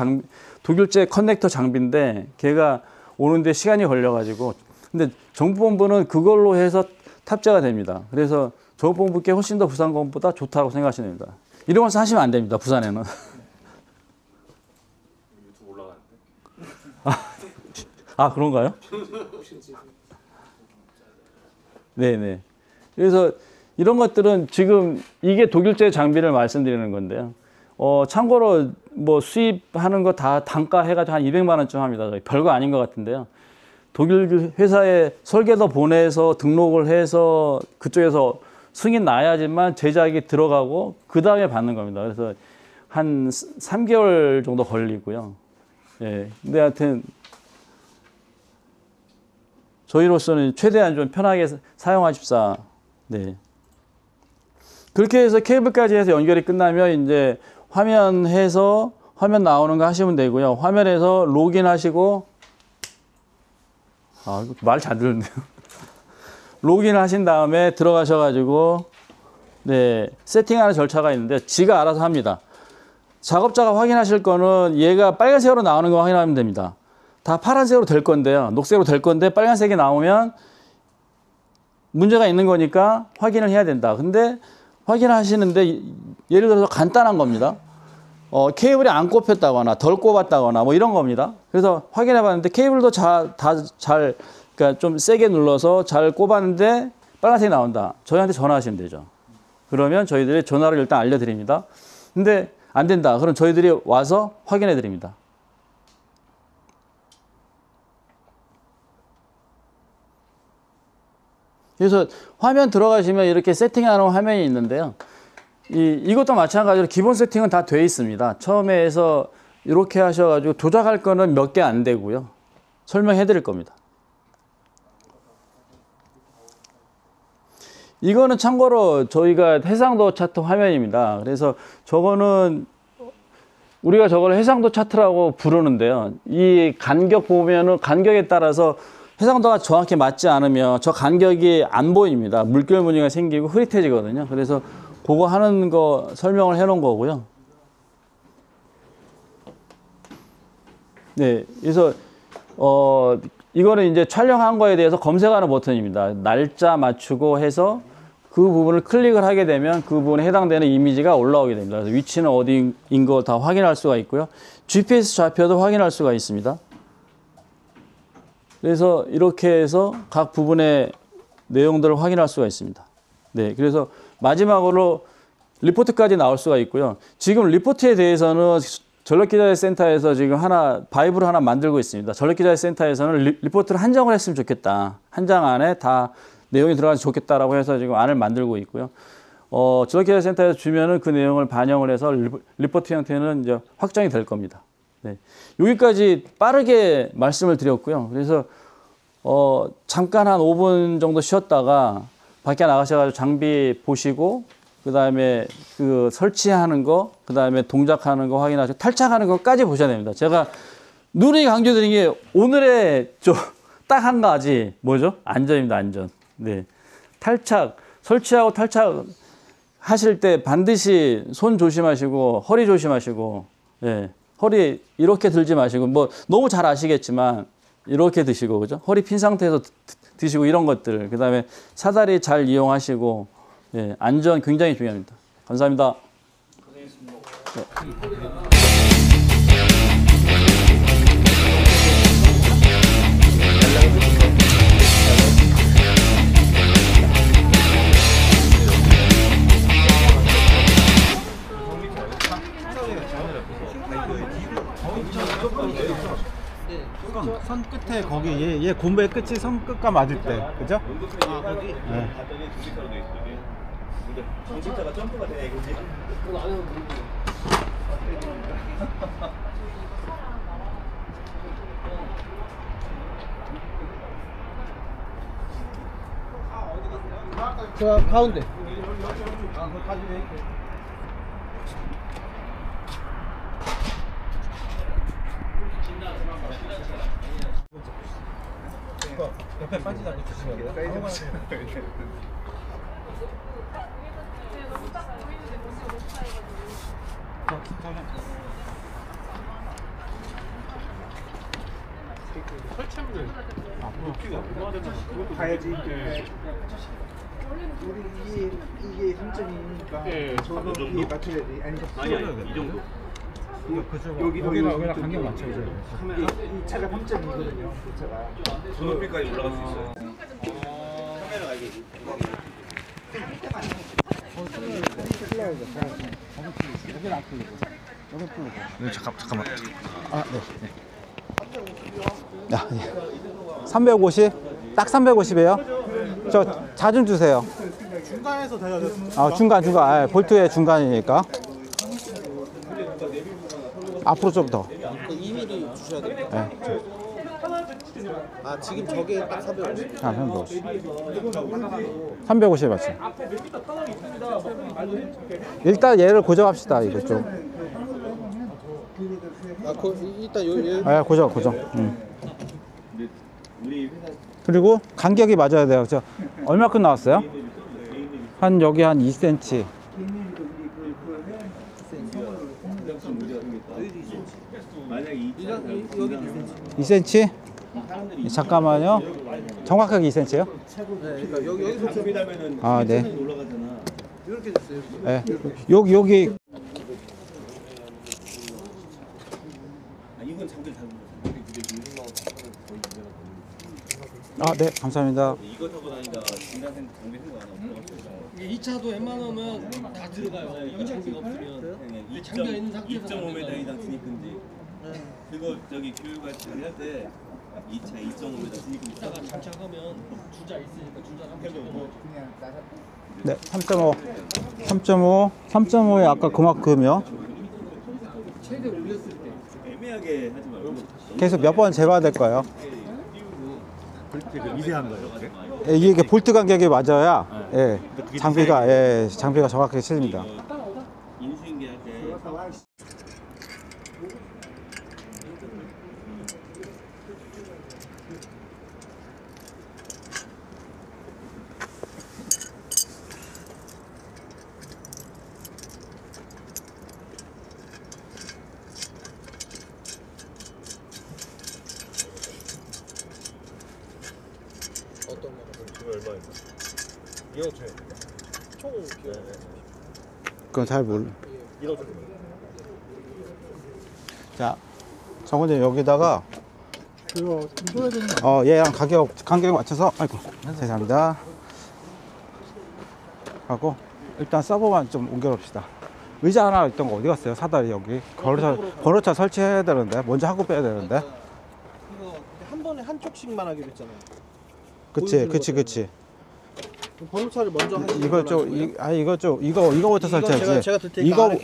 커넥터 장비인데 걔가 오는데 시간이 걸려가지고 근데 정부본부는 그걸로 해서 탑재가 됩니다. 그래서 정부본부께 훨씬 더 부산본부보다 좋다고 생각하시면 됩니다. 이런 거 하시면 안 됩니다. 부산에는. 유튜브 올라가는데. 아 그런가요? 네네. 그래서 이런 것들은 지금 이게 독일제 장비를 말씀드리는 건데요. 참고로 뭐 수입하는 거 다 단가 해가지고 한 200만 원쯤 합니다. 별거 아닌 것 같은데요. 독일 회사에 설계도 보내서 등록을 해서 그쪽에서 승인 나야지만 제작이 들어가고 그 다음에 받는 겁니다. 그래서 한 3개월 정도 걸리고요. 예. 근데 하여튼 저희로서는 최대한 좀 편하게 사용하십사. 네. 그렇게 해서 케이블까지 해서 연결이 끝나면 이제 화면 해서 화면 나오는 거 하시면 되고요. 화면에서 로그인 하시고 말 잘 들었네요. 로그인 하신 다음에 들어가셔가지고 네 세팅하는 절차가 있는데 지가 알아서 합니다. 작업자가 확인하실 거는 얘가 빨간색으로 나오는 거 확인하면 됩니다. 다 파란색으로 될 건데요. 녹색으로 될 건데 빨간색이 나오면 문제가 있는 거니까 확인을 해야 된다. 근데 확인하시는데 예를 들어서 간단한 겁니다. 케이블이 안 꼽혔다거나 덜 꼽았다거나 뭐 이런 겁니다. 그래서 확인해 봤는데 케이블도 그러니까 좀 세게 눌러서 잘 꼽았는데 빨간색이 나온다. 저희한테 전화하시면 되죠. 그러면 저희들이 전화를 일단 알려드립니다. 근데 안 된다. 그럼 저희들이 와서 확인해 드립니다. 그래서 화면 들어가시면 이렇게 세팅하는 화면이 있는데요. 이것도 마찬가지로 기본 세팅은 다 돼 있습니다. 처음에 해서 이렇게 하셔가지고 조작할 거는 몇 개 안 되고요. 설명해 드릴 겁니다. 이거는 참고로 저희가 해상도 차트 화면입니다. 그래서 저거는 우리가 저걸 해상도 차트라고 부르는데요. 이 간격 보면은 간격에 따라서 해상도가 정확히 맞지 않으면 저 간격이 안 보입니다. 물결 무늬가 생기고 흐릿해지거든요. 그래서 그거 하는 거 설명을 해 놓은 거고요. 네, 그래서 이거는 이제 촬영한 거에 대해서 검색하는 버튼입니다. 날짜 맞추고 해서 그 부분을 클릭을 하게 되면 그 부분에 해당되는 이미지가 올라오게 됩니다. 그래서 위치는 어디인 거 다 확인할 수가 있고요. GPS 좌표도 확인할 수가 있습니다. 그래서 이렇게 해서 각 부분의 내용들을 확인할 수가 있습니다. 네, 그래서 마지막으로 리포트까지 나올 수가 있고요. 지금 리포트에 대해서는 전력기자재센터에서 지금 바이브를 하나 만들고 있습니다. 전력기자재센터에서는 리포트를 한정을 했으면 좋겠다. 한 장 안에 다 내용이 들어가서 좋겠다라고 해서 지금 안을 만들고 있고요. 전력기자재센터에서 주면은 그 내용을 반영을 해서 리포트 형태는 이제 확정이 될 겁니다. 네. 여기까지 빠르게 말씀을 드렸고요. 그래서 잠깐 한 5분 정도 쉬었다가 밖에 나가셔가지고 장비 보시고 그 다음에 그 설치하는 거, 그 다음에 동작하는 거 확인하시고 탈착하는 것까지 보셔야 됩니다. 제가 누누이 강조드린 게 오늘의 딱 한 가지 뭐죠? 안전입니다. 안전. 네. 탈착, 설치하고 탈착 하실 때 반드시 손 조심하시고 허리 조심하시고, 예, 허리 이렇게 들지 마시고, 뭐 너무 잘 아시겠지만 이렇게 드시고, 그죠? 허리 핀 상태에서 드시고 이런 것들, 그 다음에 사다리 잘 이용하시고, 예, 안전 굉장히 중요합니다. 감사합니다. 선 끝에 거기 얘 곰의 끝이 선 끝과 맞을 때, 그죠? 아 거기? 네. 정식자가 점프가 돼 이거지? 저 가운데. 옆에 빠지지 않게 주시면 돼요. 설치하면 가야지. 우리 이게 3.2니까 저거 이게 맞춰야 돼. 아니 이 정도. 여기랑 간격 맞춰야 돼. 이 차가 3.2거든요. 이 차가. 저 높이까지 올라갈 수 있어요. 카메라 알겠지. 잠깐만. 아, 네. 야, 예. 350? 딱 350이에요? 저 자좀 주세요. 중간에서 대야 돼. 아, 중간. 아, 볼트의 중간이니까. 앞으로 좀 더. 2mm 주셔야 돼요. 네. 아 지금 저게 딱 350. 아, 350. 350 맞지? 일단 얘를 고정합시다, 이거 좀. 일단 요 아, 고정. 그리고 간격이 맞아야 돼요. 저 얼마큼 나왔어요? 한 여기 한 2cm. 2cm? 잠깐만요. 정확하게 2cm요? 네, 그러니까 여기서 접이다면은 아, 네. 올라가잖아. 이렇게 됐어요. 네. 여기. 이건 장들 다 아, 네. 감사합니다. 이거 타고 다니다 진단생 장비 생각 안 하고 이 차도 웬만하면 다 들어가요. 이 장비가 없으면. 이 장비가 있는 상태에서 2.5m이당 진입금지. 그거 저기 교육활동 할때 2차 2.5m 진입금지. 이따가 장착하면 주자 있으니까 주자 한번 네. 3.5. 3.5에 아까 그만큼이요. 최대 올렸을 때. 애매하게 하지 말고 계속 몇 번 재봐야 될 거예요. 미세한 거예요. 예, 이게 볼트 간격이 맞아야 예, 장비가 정확하게 실립니다. 인수인계 할 때 그건 잘 몰라. 자, 정원님 여기다가 얘랑 간격 맞춰서 아이고 죄송합니다. 하고 일단 서버만 좀 옮겨봅시다. 의자 하나 있던 거 어디 갔어요? 사다리 여기 번호차 설치해야 되는데 먼저 하고 빼야 되는데. 이거 한 번에 한쪽씩만 하기로 했잖아요. 그치. 번호차를 먼저 하시는 이거부터 설치하지. 제가 들 테니까 안에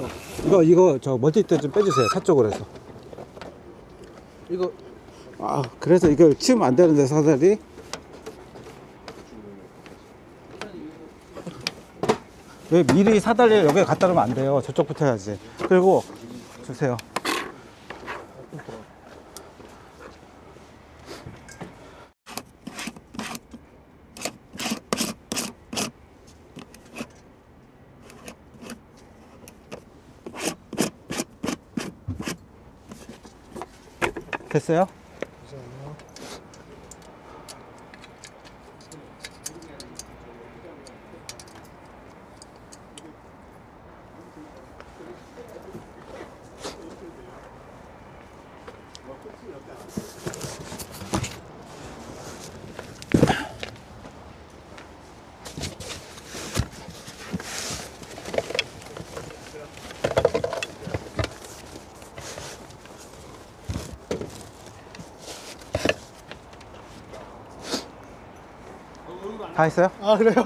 거. 이거 저 멀티대 좀 빼주세요. 차 쪽으로 해서. 이거 아, 그래서 이걸 치우면 안 되는데 사다리. 왜 미리 사다리를 여기에 갖다 놓으면 안 돼요. 저쪽부터 해야지. 그리고 주세요. 됐어요? 다 했어요? 아 그래요?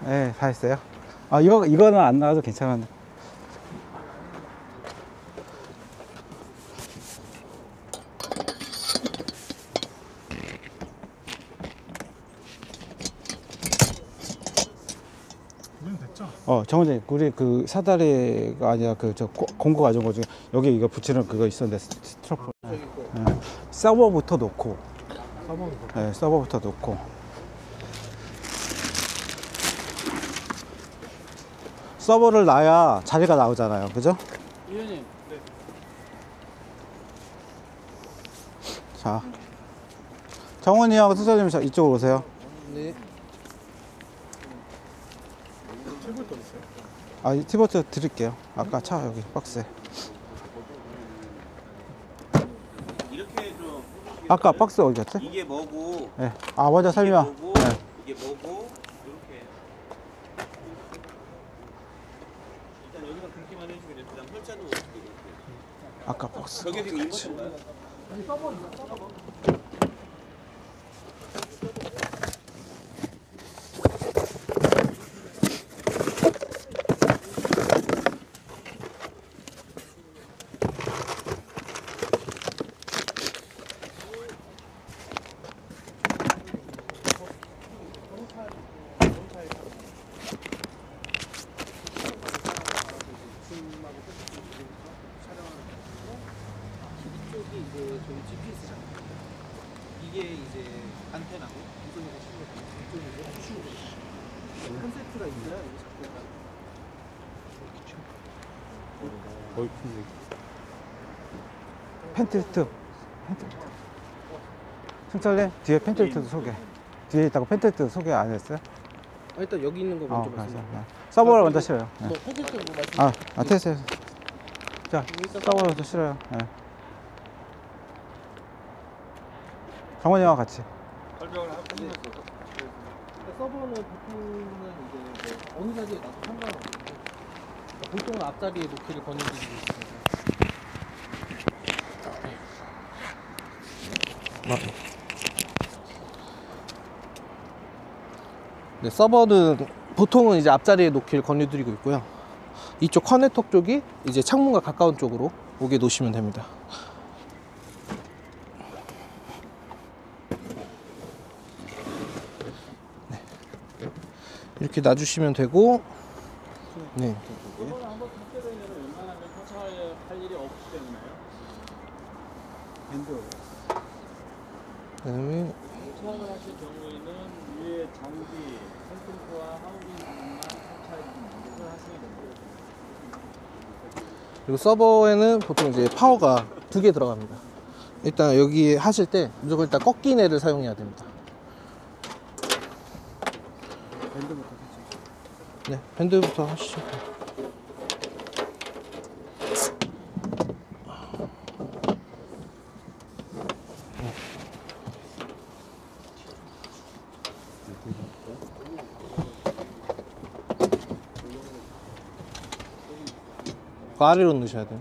네, 다 했어요. 아, 이거는 안 나와도 괜찮은데. 정원장님, 우리 그 사다리가 아니라 공구 가져온 거 중에 여기 이거 붙이는 그거 있었는데, 스트로프. 네. 서버부터 놓고. 네, 서버부터 놓고. 서버를 놔야 자리가 나오잖아요. 그죠? 위원님. 자. 정원이하고 수사님 이쪽으로 오세요. 네. 아, 이 티버트 드릴게요. 아까 차 여기 박스에. 이렇게 좀 아까 박스 어디 갔지? 이게 뭐고 네. 아, 먼저 설명. 이게 뭐고 네. 이게 뭐고 이렇게 일단 여기서 긁기만 해주면 돼. 그다음 혈자도 이렇게 아까 박스. 저게 지금 일본 거야? 이쪽이 이제 저희 GPS잖아요. 이게 이제 안테나고 이쪽에서 이쪽이 이제 슈 컨셉트가 있어요. 이게 펜틸트. 승철님, 뒤에 펜틸트 소개. 뒤에 있다고 펜틸트 소개 안 했어요? 일단 여기 있는 거 먼저 말씀해. 네. 서버를 먼저 실어요. 네. 뭐 펜틸트 뭐 말씀? 됐어요. 자, 서버를 먼저 실어요. 네. 정원이와 같이. 서버는 보통은 이제 뭐 어느 자리에 놔도 상관없는데 보통은 앞자리에 놓기를 권유드리고 있습니다. 네, 서버는 보통은 이제 앞자리에 놓기를 권유드리고 있고요. 이쪽 커넥터 쪽이 이제 창문과 가까운 쪽으로 오게 놓으시면 됩니다. 네. 이렇게 놔주시면 되고, 네. 한번 탑재되면 웬만하면 터치할 일이 없기 때문에요. 그다음에 터치를 하실 경우에는 위에 장비, 펜트와 하우징만 터치해서 하시면 됩니다. 그리고 서버에는 보통 이제 파워가 2개 들어갑니다. 일단 여기 하실 때 무조건 일단 꺾인 애를 사용해야 됩니다. 네, 밴드부터 하시죠. 그 아래로 넣으셔야 돼요.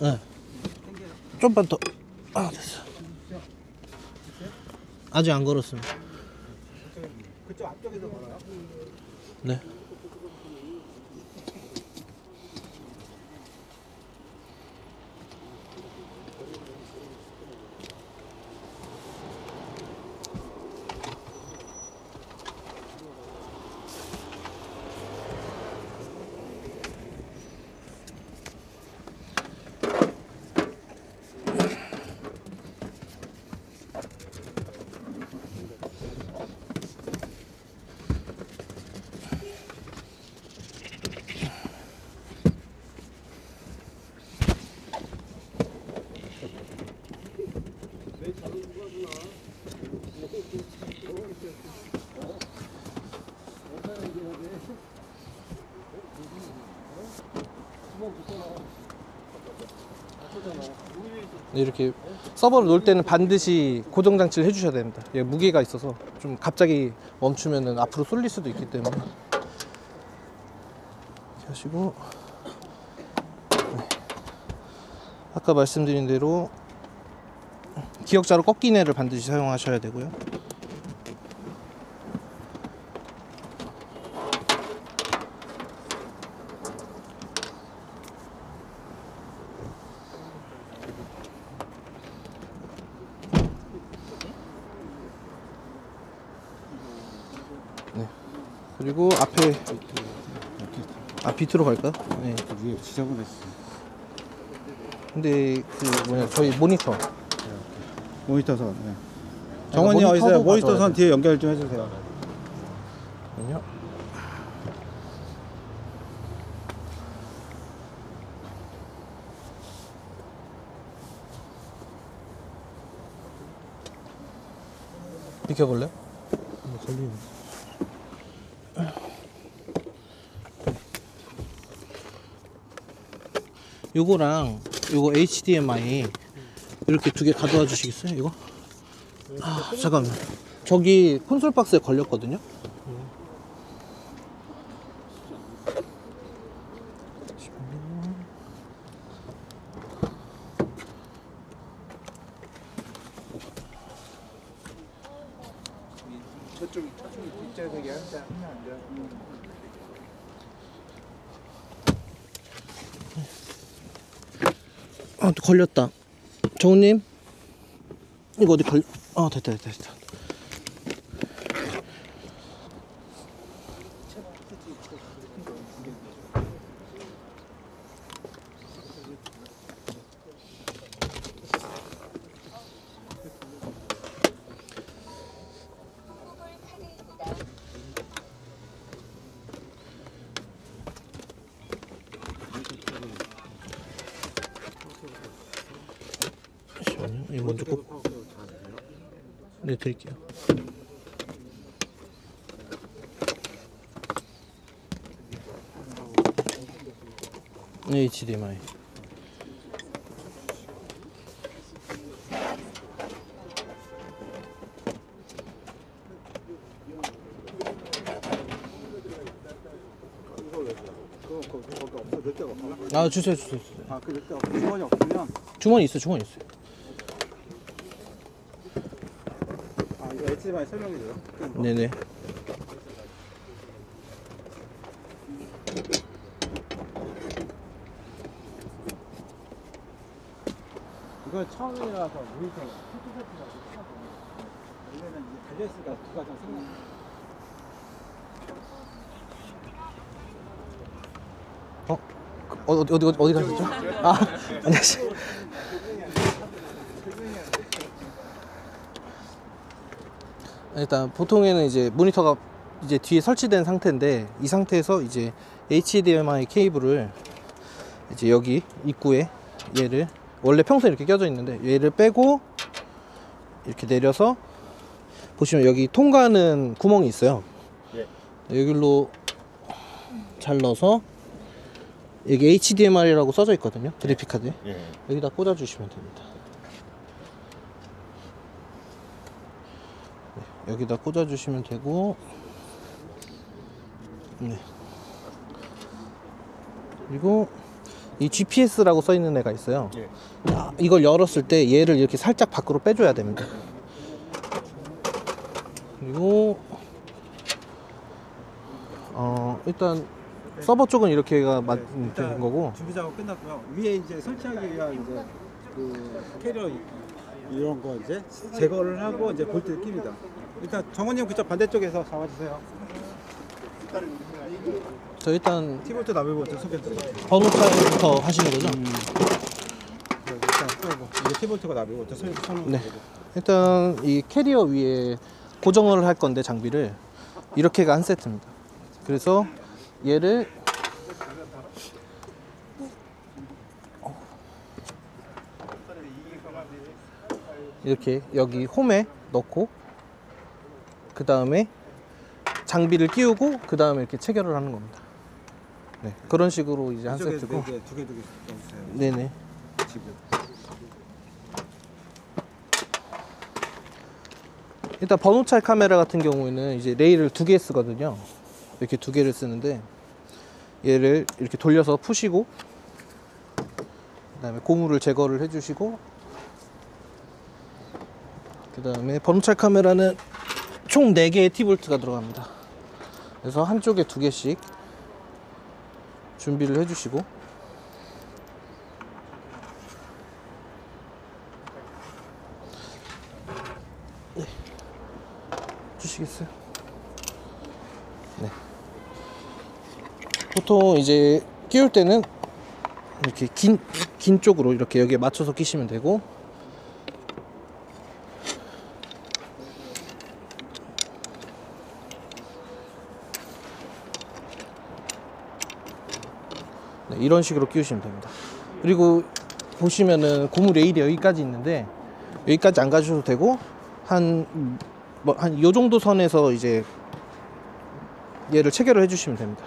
네. 좀만 더. 아, 됐어. 아직 안 걸었습니다. 그쪽 앞쪽에서 걸어요? 네. 이렇게 서버를 놓을 때는 반드시 고정 장치를 해주셔야 됩니다. 얘 무게가 있어서 좀 갑자기 멈추면은 앞으로 쏠릴 수도 있기 때문에 이렇게 하시고, 네. 아까 말씀드린 대로 기역자로 꺾인 애를 반드시 사용하셔야 되고요. 네. 그리고 앞에 비트로 갈까요? 네. 위에 지저분했어. 근데 그 뭐냐, 저희 모니터. 모니터선. 네. 정원이 어디 있어요? 모니터선 뒤에 연결 좀 해주세요. 잠깐만요. 비켜볼래요? 걸리네. 요거랑 요거 HDMI 이렇게 두 개 가져와 주시겠어요? 이거? 아, 잠깐만. 저기 콘솔 박스에 걸렸거든요. 저쪽이 뒷좌석에 앉아. 아, 또 걸렸다. 정우님, 이거 어디 됐다. 잠시만요. 이거 먼저 꼭. 네, 드릴게요. HDMI. 아, 주세요. 아, 그 몇 대 없어. 주머니 없으면. 주머니 있어요. 아, 이거 HDMI 설명해 줘요. 네네. 이건 처음이라서 모니터 포토샵이라고 원래는 이제 달려있으니까 두 가지 생각. 어디 가셨죠? 아, 안녕하세요. 일단 보통에는 이제 모니터가 이제 뒤에 설치된 상태인데, 이 상태에서 이제 HDMI 케이블을 이제 여기 입구에 얘를, 원래 평소에 이렇게 껴져 있는데 얘를 빼고 이렇게 내려서 보시면 여기 통과하는 구멍이 있어요. 여기로 잘 넣어서, 여기 HDMI라고 써져 있거든요, 그래픽카드에. 여기다 꽂아 주시면 됩니다. 네, 여기다 꽂아 주시면 되고, 네. 그리고 이 GPS라고 써 있는 애가 있어요. 이걸 열었을 때 얘를 이렇게 살짝 밖으로 빼줘야 됩니다. 그리고 일단 서버 쪽은 이렇게가 된 거고. 준비 작업 끝났고요. 위에 이제 설치하기 위한 이제 그 캐리어 이런 거 이제 제거를 하고 이제 볼트를 낍니다. 일단 정원님 그쪽 반대쪽에서 잡아주세요. 저 일단 티볼트 나벨볼트 소개해드릴게요. 번호차부터 하시는 거죠? 일단 끄고 이게 티볼트가 나벨볼트 설명. 네. 일단 이 캐리어 위에 고정을 할 건데, 장비를 이렇게가 한 세트입니다. 그래서 얘를 이렇게 여기 홈에 넣고, 그 다음에 장비를 끼우고, 그 다음에 이렇게 체결을 하는 겁니다. 네, 그런 식으로 이제 한 세트고. 두개 넣어주세요. 네네. 지금. 일단 번호찰 카메라 같은 경우에는 이제 레일을 2개 쓰거든요. 이렇게 2개를 쓰는데 얘를 이렇게 돌려서 푸시고 그 다음에 고무를 제거를 해주시고 그 다음에 번호찰 카메라는 총 4개의 T볼트가 들어갑니다. 그래서 한쪽에 2개씩 준비를 해주시고 네. 주시겠어요? 네. 보통 이제 끼울 때는 이렇게 긴 쪽으로 이렇게 여기에 맞춰서 끼시면 되고 네, 이런 식으로 끼우시면 됩니다. 그리고 보시면은 고무 레일이 여기까지 있는데 여기까지 안 가셔도 되고 한 요 정도 선에서 이제 얘를 체결을 해주시면 됩니다.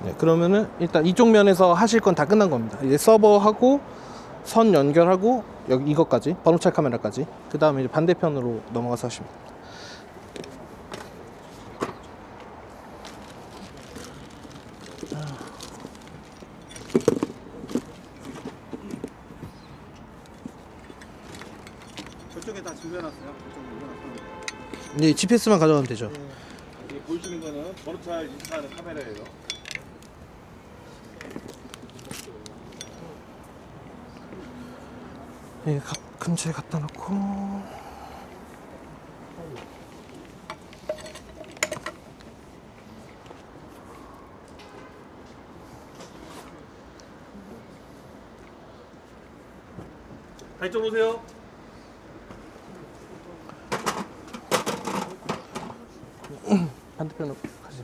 네, 그러면은 일단 이쪽 면에서 하실 건 다 끝난 겁니다. 이제 서버하고 선 연결하고 여기 이것까지 번호찰 카메라까지 그 다음에 이제 반대편으로 넘어가서 하시면 됩니다. 저쪽에 다 준비해놨어요? 저쪽에 올려놨어요? 네, GPS만 가져가면 되죠. 이 보시는 거는 번호차 인식하는 카메라예요. 네, 근처에 갖다 놓고 다 이쪽으로 오세요. 반대편으로 가시죠.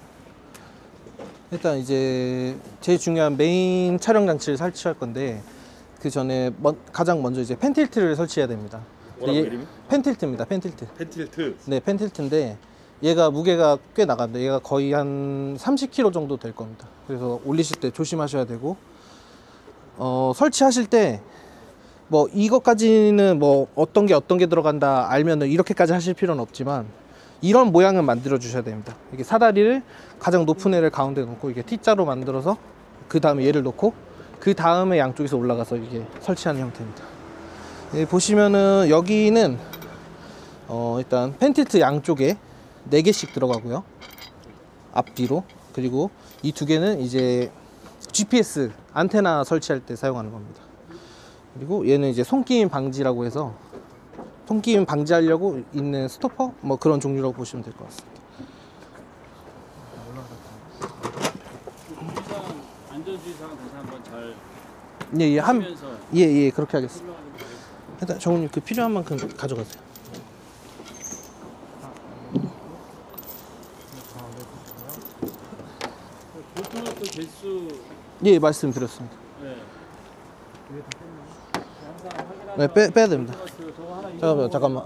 일단 이제 제일 중요한 메인 촬영 장치를 설치할 건데 그 전에 가장 먼저 이제 펜틸트를 설치해야 됩니다. 뭐라고 이름이? 펜틸트입니다. 펜틸트. 펜틸트. 네, 펜틸트인데 얘가 무게가 꽤 나갑니다. 얘가 거의 한 30kg 정도 될 겁니다. 그래서 올리실 때 조심하셔야 되고 설치하실 때 뭐 이것까지는 뭐 어떤 게 들어간다 알면은 이렇게까지 하실 필요는 없지만 이런 모양은 만들어 주셔야 됩니다. 이게 사다리를 가장 높은 애를 가운데 놓고 이게 T자로 만들어서 그 다음에 얘를 놓고 그 다음에 양쪽에서 올라가서 이게 설치하는 형태입니다. 예, 보시면은 여기는 일단 펜틸트 양쪽에 4개씩 들어가고요. 앞뒤로. 그리고 이 2개는 이제 GPS 안테나 설치할 때 사용하는 겁니다. 그리고 얘는 이제 손끼임 방지라고 해서 손끼임 방지하려고 있는 스토퍼 뭐 그런 종류라고 보시면 될 것 같습니다. 안전주의사항 다시 한번 잘 예, 그렇게 하겠습니다. 일단 정훈님 그 필요한 만큼 가져가세요. 볼트너트 개수 예, 말씀드렸습니다. 네, 빼야 됩니다. 잠깐만.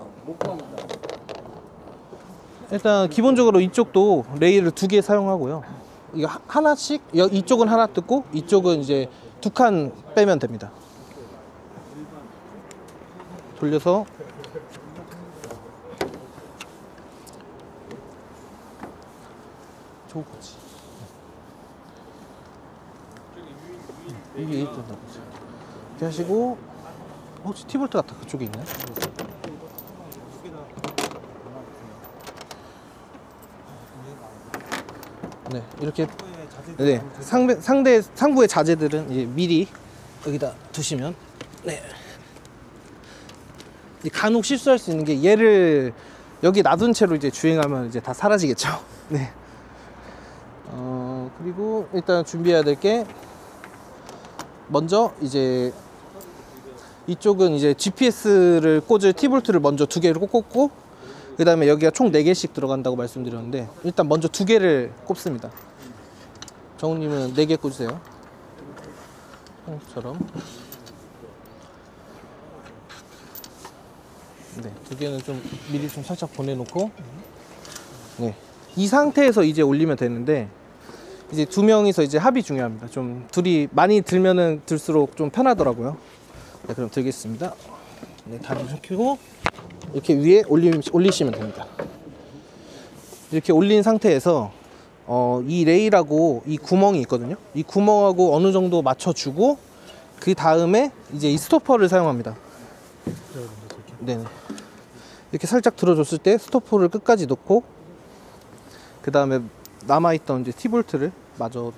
일단 기본적으로 이쪽도 레일을 2개 사용하고요. 이거 하나씩 이쪽은 하나 뜯고 이쪽은 이제 2칸 빼면 됩니다. 돌려서 저거지. 이게 이렇게 하시고 혹시 T볼트 같은 그쪽에 있나요? 네, 이렇게 네, 상부의 자재들은 이제 미리 여기다 두시면 네. 간혹 실수할 수 있는 게 얘를 여기 놔둔 채로 이제 주행하면 이제 다 사라지겠죠. 네. 그리고 일단 준비해야 될 게 먼저 이제 이쪽은 이제 GPS를 꽂을 T볼트를 먼저 2개를 꽂고 그 다음에 여기가 총 4개씩 들어간다고 말씀드렸는데 일단 먼저 2개를 꼽습니다. 정우님은 4개 꽂으세요. 처럼. 네, 2개는 좀 미리 좀 살짝 보내놓고 네, 이 상태에서 이제 올리면 되는데 이제 2명이서 이제 합이 중요합니다. 좀 둘이 많이 들면은 들수록 좀 편하더라고요. 네, 그럼 들겠습니다. 네, 다리 좀 켜고 이렇게 위에 올리시면 됩니다. 이렇게 올린 상태에서 이 레일하고 이 구멍이 있거든요. 이 구멍하고 어느 정도 맞춰주고 그 다음에 이제 이 스토퍼를 사용합니다. 네네. 이렇게 살짝 들어줬을 때 스토퍼를 끝까지 넣고 그 다음에 남아있던 이제 T볼트를 마저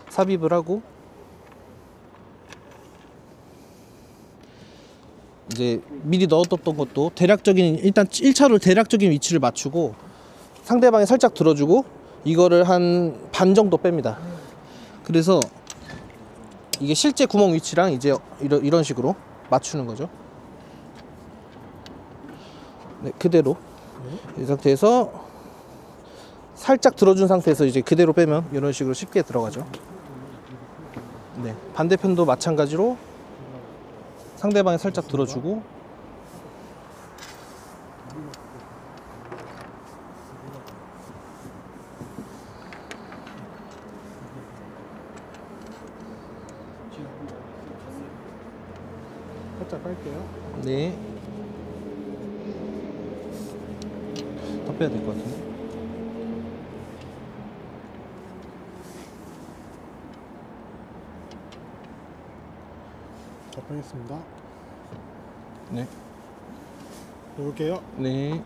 삽입을 하고 이제 미리 넣어뒀던 것도 대략적인 일단 1차로 대략적인 위치를 맞추고 상대방이 살짝 들어주고 이거를 한 반 정도 뺍니다. 그래서 이게 실제 구멍 위치랑 이제 이런 식으로 맞추는 거죠. 네, 그대로 이 상태에서 살짝 들어준 상태에서 이제 그대로 빼면 이런 식으로 쉽게 들어가죠. 네, 반대편도 마찬가지로 상대방이 살짝 들어주고 살짝 깔게요. 네, 더 빼야 될 것 같은데. 자, 빼겠습니다. 네. 놓을게요. 네.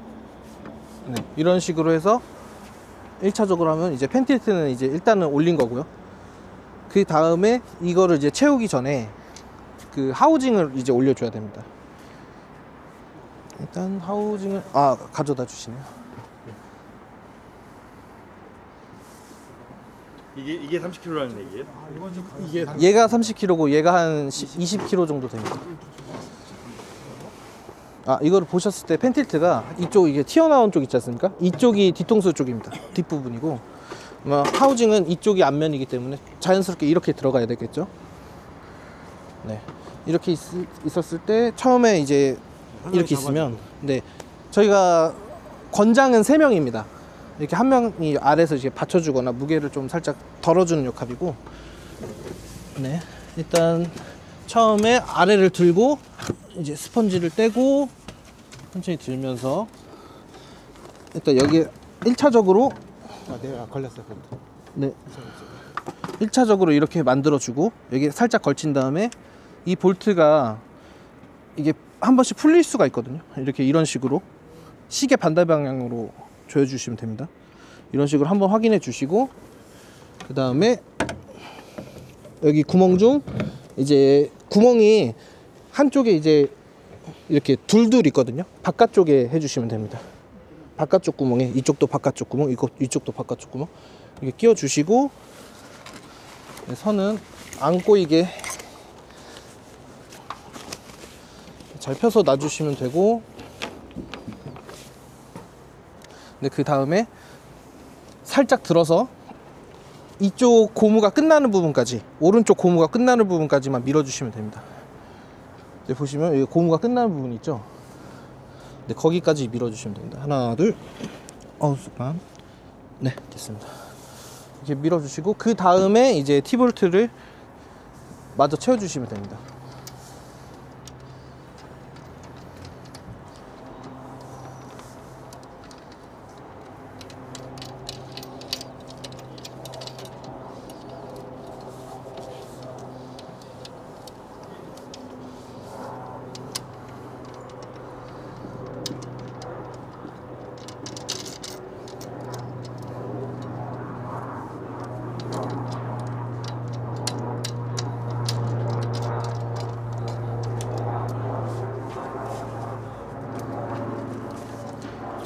네. 이런 식으로 해서 1차적으로 하면 이제 펜틸트는 이제 일단은 올린 거고요. 그 다음에 이거를 이제 채우기 전에 그 하우징을 이제 올려줘야 됩니다. 일단 하우징을 가져다 주시네요. 이게 30kg라는 얘기예요? 이게 얘가 30kg고 얘가 한 20kg 정도 됩니다. 이거를 보셨을 때 펜틸트가 이쪽 이게 튀어나온 쪽 있지 않습니까? 이쪽이 뒤통수 쪽입니다. 뒷부분이고 하우징은 이쪽이 앞면이기 때문에 자연스럽게 이렇게 들어가야 되겠죠. 네, 이렇게 있었을 때 처음에 이제 이렇게 있으면 네, 저희가 권장은 3명입니다. 이렇게 한 명이 아래에서 이제 받쳐주거나 무게를 좀 살짝 덜어주는 역할이고, 네, 일단 처음에 아래를 들고 이제 스펀지를 떼고 천천히 들면서 일단 여기 1차적으로 네, 걸렸어요. 네, 1차적으로 이렇게 만들어주고 여기 살짝 걸친 다음에 이 볼트가 이게 한 번씩 풀릴 수가 있거든요. 이렇게 이런 식으로 시계 반대 방향으로 조여주시면 됩니다. 이런 식으로 한번 확인해 주시고 그 다음에 여기 구멍 중 이제 구멍이 한쪽에 이제 이렇게 둘둘 있거든요. 바깥쪽에 해주시면 됩니다. 바깥쪽 구멍에 이쪽도 바깥쪽 구멍, 이쪽도 바깥쪽 구멍 이렇게 끼워 주시고 선은 안 꼬이게 잘 펴서 놔주시면 되고, 네, 그 다음에 살짝 들어서 이쪽 고무가 끝나는 부분까지, 오른쪽 고무가 끝나는 부분까지만 밀어주시면 됩니다. 이제 보시면 여기 고무가 끝나는 부분 있죠? 네, 거기까지 밀어주시면 됩니다. 하나, 둘, 잠깐. 네, 됐습니다. 이렇게 밀어주시고 그 다음에 이제 T볼트를 마저 채워주시면 됩니다.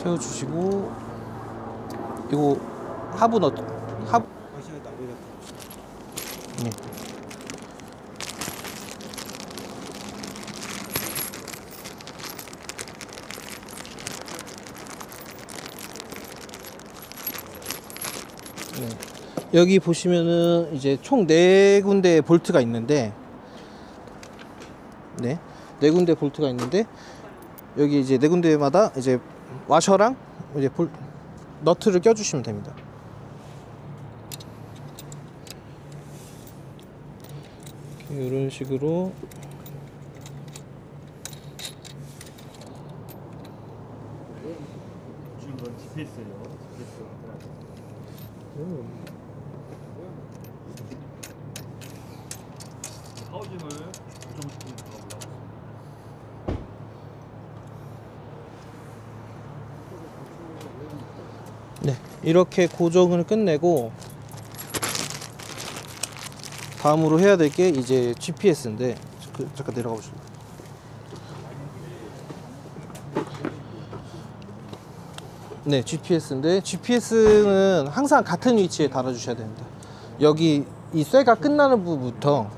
채워주시고 이거 하부 네. 여기 보시면은 이제 총 4군데 볼트가 있는데, 네 4군데 볼트가 있는데, 여기 이제 4군데마다 이제 와셔랑 이제 너트를 껴주시면 됩니다. 이런 식으로 지금 건 GPS예요. 하우징을 고정시키는 작업을 하고 네, 이렇게 고정을 끝내고 다음으로 해야 될 게 이제 GPS인데, 잠깐 내려가 보시죠. 네, GPS인데 GPS는 항상 같은 위치에 달아주셔야 됩니다. 여기 이 쇠가 끝나는 부분부터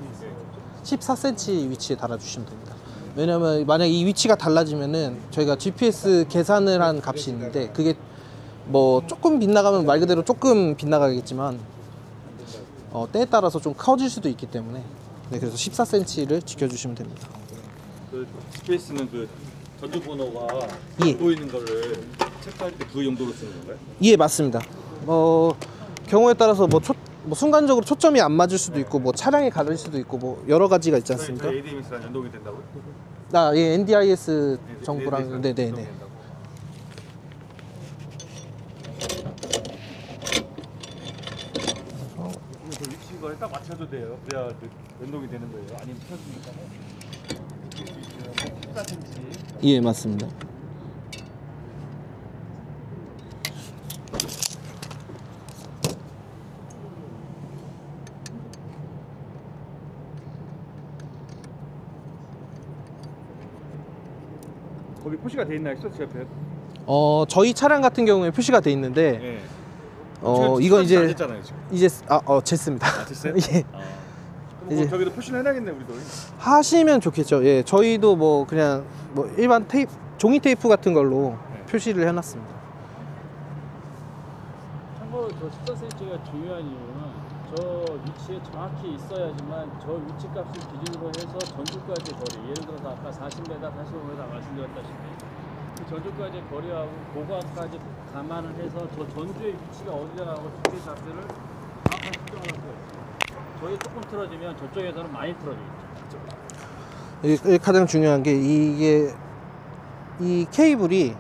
14cm 위치에 달아주시면 됩니다. 왜냐면 만약 이 위치가 달라지면은 저희가 GPS 계산을 한 값이 있는데, 그게 뭐 조금 빗나가면 말 그대로 조금 빗나가겠지만 때에 따라서 좀 커질 수도 있기 때문에, 네, 그래서 14cm를 지켜주시면 됩니다. 그 GPS는 그 전주 번호가 예. 보이는 거를 체크할 때 그 용도로 쓰는 건가요? 예, 맞습니다. 경우에 따라서 뭐 순간적으로 초점이 안 맞을 수도 있고, 뭐 차량이 가릴 수도 있고, 뭐 여러 가지가 있지 않습니까? 저희 ADMS랑 연동이 된다고요? 예, NDIS 정보랑, 네네네. 그 위치가 딱 맞춰도 돼요. 그래야 그 연동이 되는 거예요. 아니면 펴주니까 14cm. 예, 맞습니다. 거기 표시가 돼 있나요? 스위치 옆에? 저희 차량 같은 경우에 표시가 돼 있는데, 네. 이건 이제 안 했잖아요, 지금. 쟀습니다. 아, 됐어요? 예. 그럼 이제- 뭐 저기도 표시는 해놔야겠네, 우리도. 하시면 좋겠죠. 예, 저희도 뭐 그냥 뭐 일반 종이 테이프 같은 걸로 네. 표시를 해놨습니다. 참고로 저 14cm가 중요한 이유는 저 위치에 정확히 있어야지만 저 위치 값을 기준으로 해서 전주까지 거리, 예를 들어서 아까 40m, 45m 말씀드렸다시피 그 전주까지 거리하고 고가까지 감안을 해서 저 전주의 위치가 어디라고 GPS 값들을 정확하게 측정을 할 거예요. 저희 조금 틀어지면 저쪽에서는 많이 틀어지겠죠. 이게 가장 중요한 게, 이 케이블이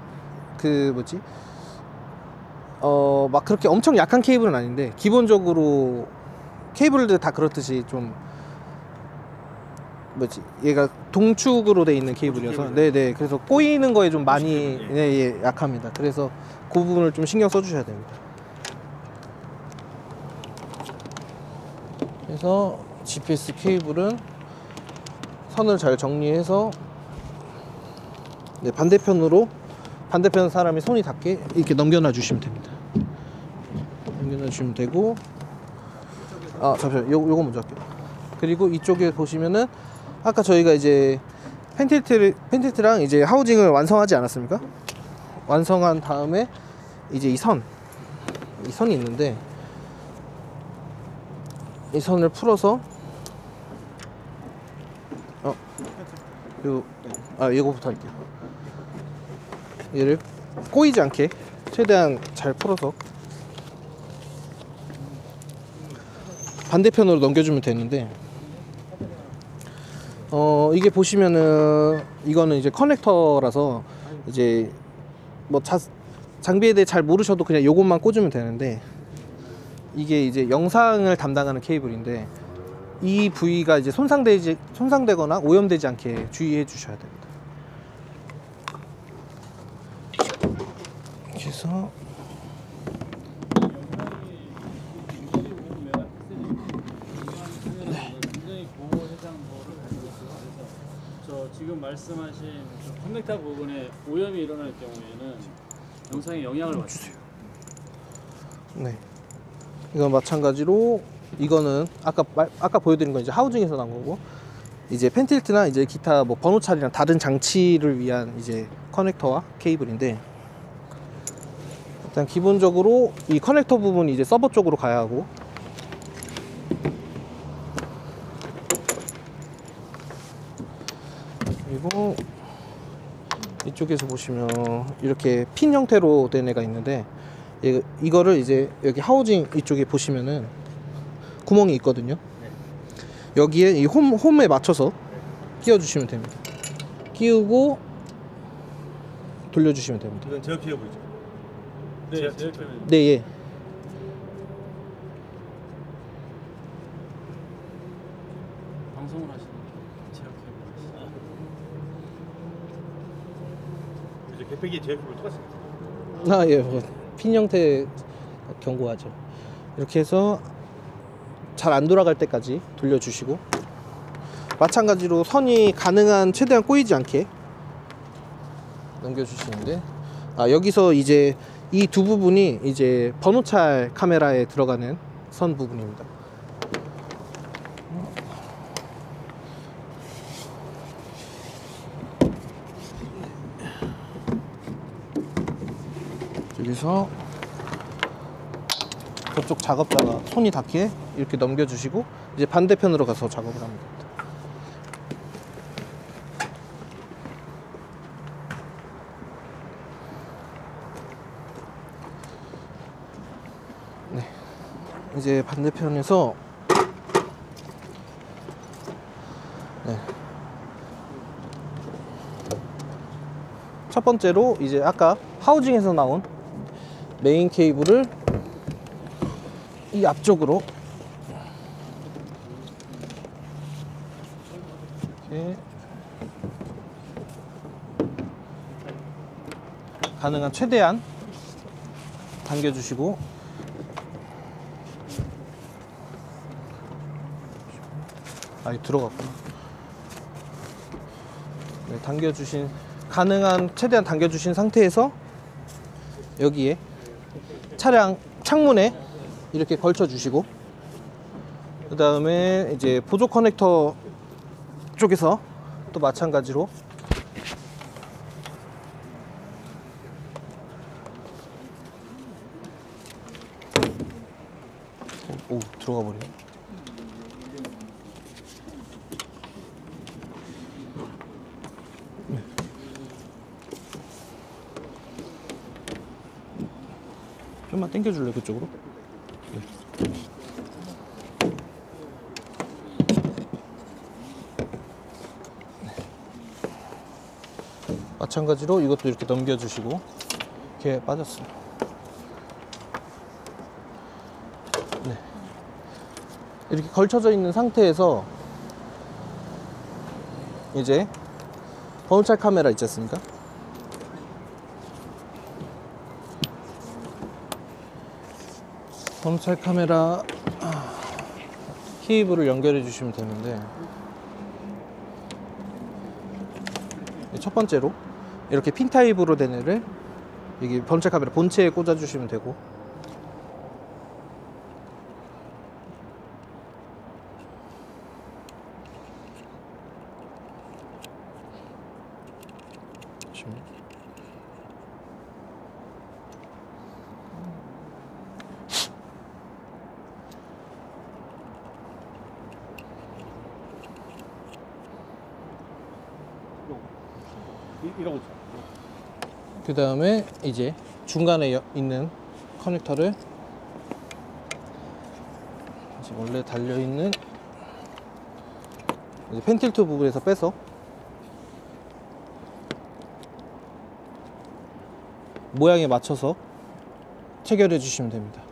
막 그렇게 엄청 약한 케이블은 아닌데, 기본적으로 케이블들 다 그렇듯이 좀 얘가 동축으로 돼 있는 케이블이어서, 네네, 그래서 꼬이는 거에 좀 많이 약합니다. 그래서 그 부분을 좀 신경 써주셔야 됩니다. 그래서 GPS 케이블은 선을 잘 정리해서, 네, 반대편 사람이 손이 닿게 이렇게 넘겨놔 주시면 됩니다. 넘겨놔 주시면 되고, 잠시만요. 요거 먼저 할게요. 그리고 이쪽에 보시면은 아까 저희가 이제 펜틸트랑 이제 하우징을 완성하지 않았습니까? 완성한 다음에 이제 이 선이 있는데, 이 선을 풀어서 이거부터 할게요. 얘를 꼬이지 않게 최대한 잘 풀어서 반대편으로 넘겨주면 되는데, 이게 보시면은 이거는 이제 커넥터라서 이제 뭐 장비에 대해 잘 모르셔도 그냥 요것만 꽂으면 되는데, 이게 이제 영상을 담당하는 케이블인데, 이 부위가 이제 손상되거나 오염되지 않게 주의해 주셔야 됩니다. 이렇게 해서 굉장히 고해상도를 가지고 있어요. 그래서 저 지금 말씀하신 저 커넥터 부분에 오염이 일어날 경우에는 영상에 영향을 받습니다. 네, 이건 마찬가지로, 이거는 아까 보여드린 건 이제 하우징에서 나온 거고, 이제 펜틸트나 이제 기타 뭐 번호 처리랑 다른 장치를 위한 이제 커넥터와 케이블인데, 일단 기본적으로 이 커넥터 부분이 이제 서버 쪽으로 가야 하고, 그리고 이쪽에서 보시면 이렇게 핀 형태로 된 애가 있는데, 이거를 이제 여기 하우징 이쪽에 보시면은 구멍이 있거든요. 여기에 이 홈에 맞춰서 끼워주시면 됩니다. 끼우고 돌려주시면 됩니다. 이건 제어 케이블이죠. 네, 예. 방송을 하시는 이제 개폐기 제어 케이블 똑같습니다. 아, 예. 핀 형태 경고하죠. 이렇게 해서 잘 안 돌아갈 때까지 돌려주시고, 마찬가지로 선이 가능한 최대한 꼬이지 않게 넘겨주시는데, 여기서 이제 이 두 부분이 이제 번호찰 카메라에 들어가는 선 부분입니다. 여기서 저쪽 작업자가 손이 닿게 이렇게 넘겨주시고, 이제 반대편으로 가서 작업을 합니다. 네, 이제 반대편에서 네. 첫 번째로 이제 아까 하우징에서 나온 메인 케이블을 이 앞쪽으로 이렇게 가능한 최대한 당겨주시고, 이 들어갔구나. 네, 당겨주신, 가능한 최대한 당겨주신 상태에서 여기에 차량 창문에 이렇게 걸쳐 주시고, 그 다음에 이제 보조 커넥터 쪽에서 또 마찬가지로 오, 들어가 버리네. 좀만 당겨줄래, 그쪽으로? 마찬가지로 이것도 이렇게 넘겨주시고, 이렇게 빠졌어요. 네. 이렇게 걸쳐져 있는 상태에서 이제 번호찰 카메라 있지 않습니까? 번호찰 카메라 케이블을 연결해 주시면 되는데, 첫 번째로 이렇게 핀 타입으로 된 애를 여기 번호찰 카메라 본체에 꽂아 주시면 되고, 이러고 그 다음에 이제 중간에 있는 커넥터를 이제 원래 달려있는 이제 펜틸트 부분에서 빼서 모양에 맞춰서 체결해 주시면 됩니다.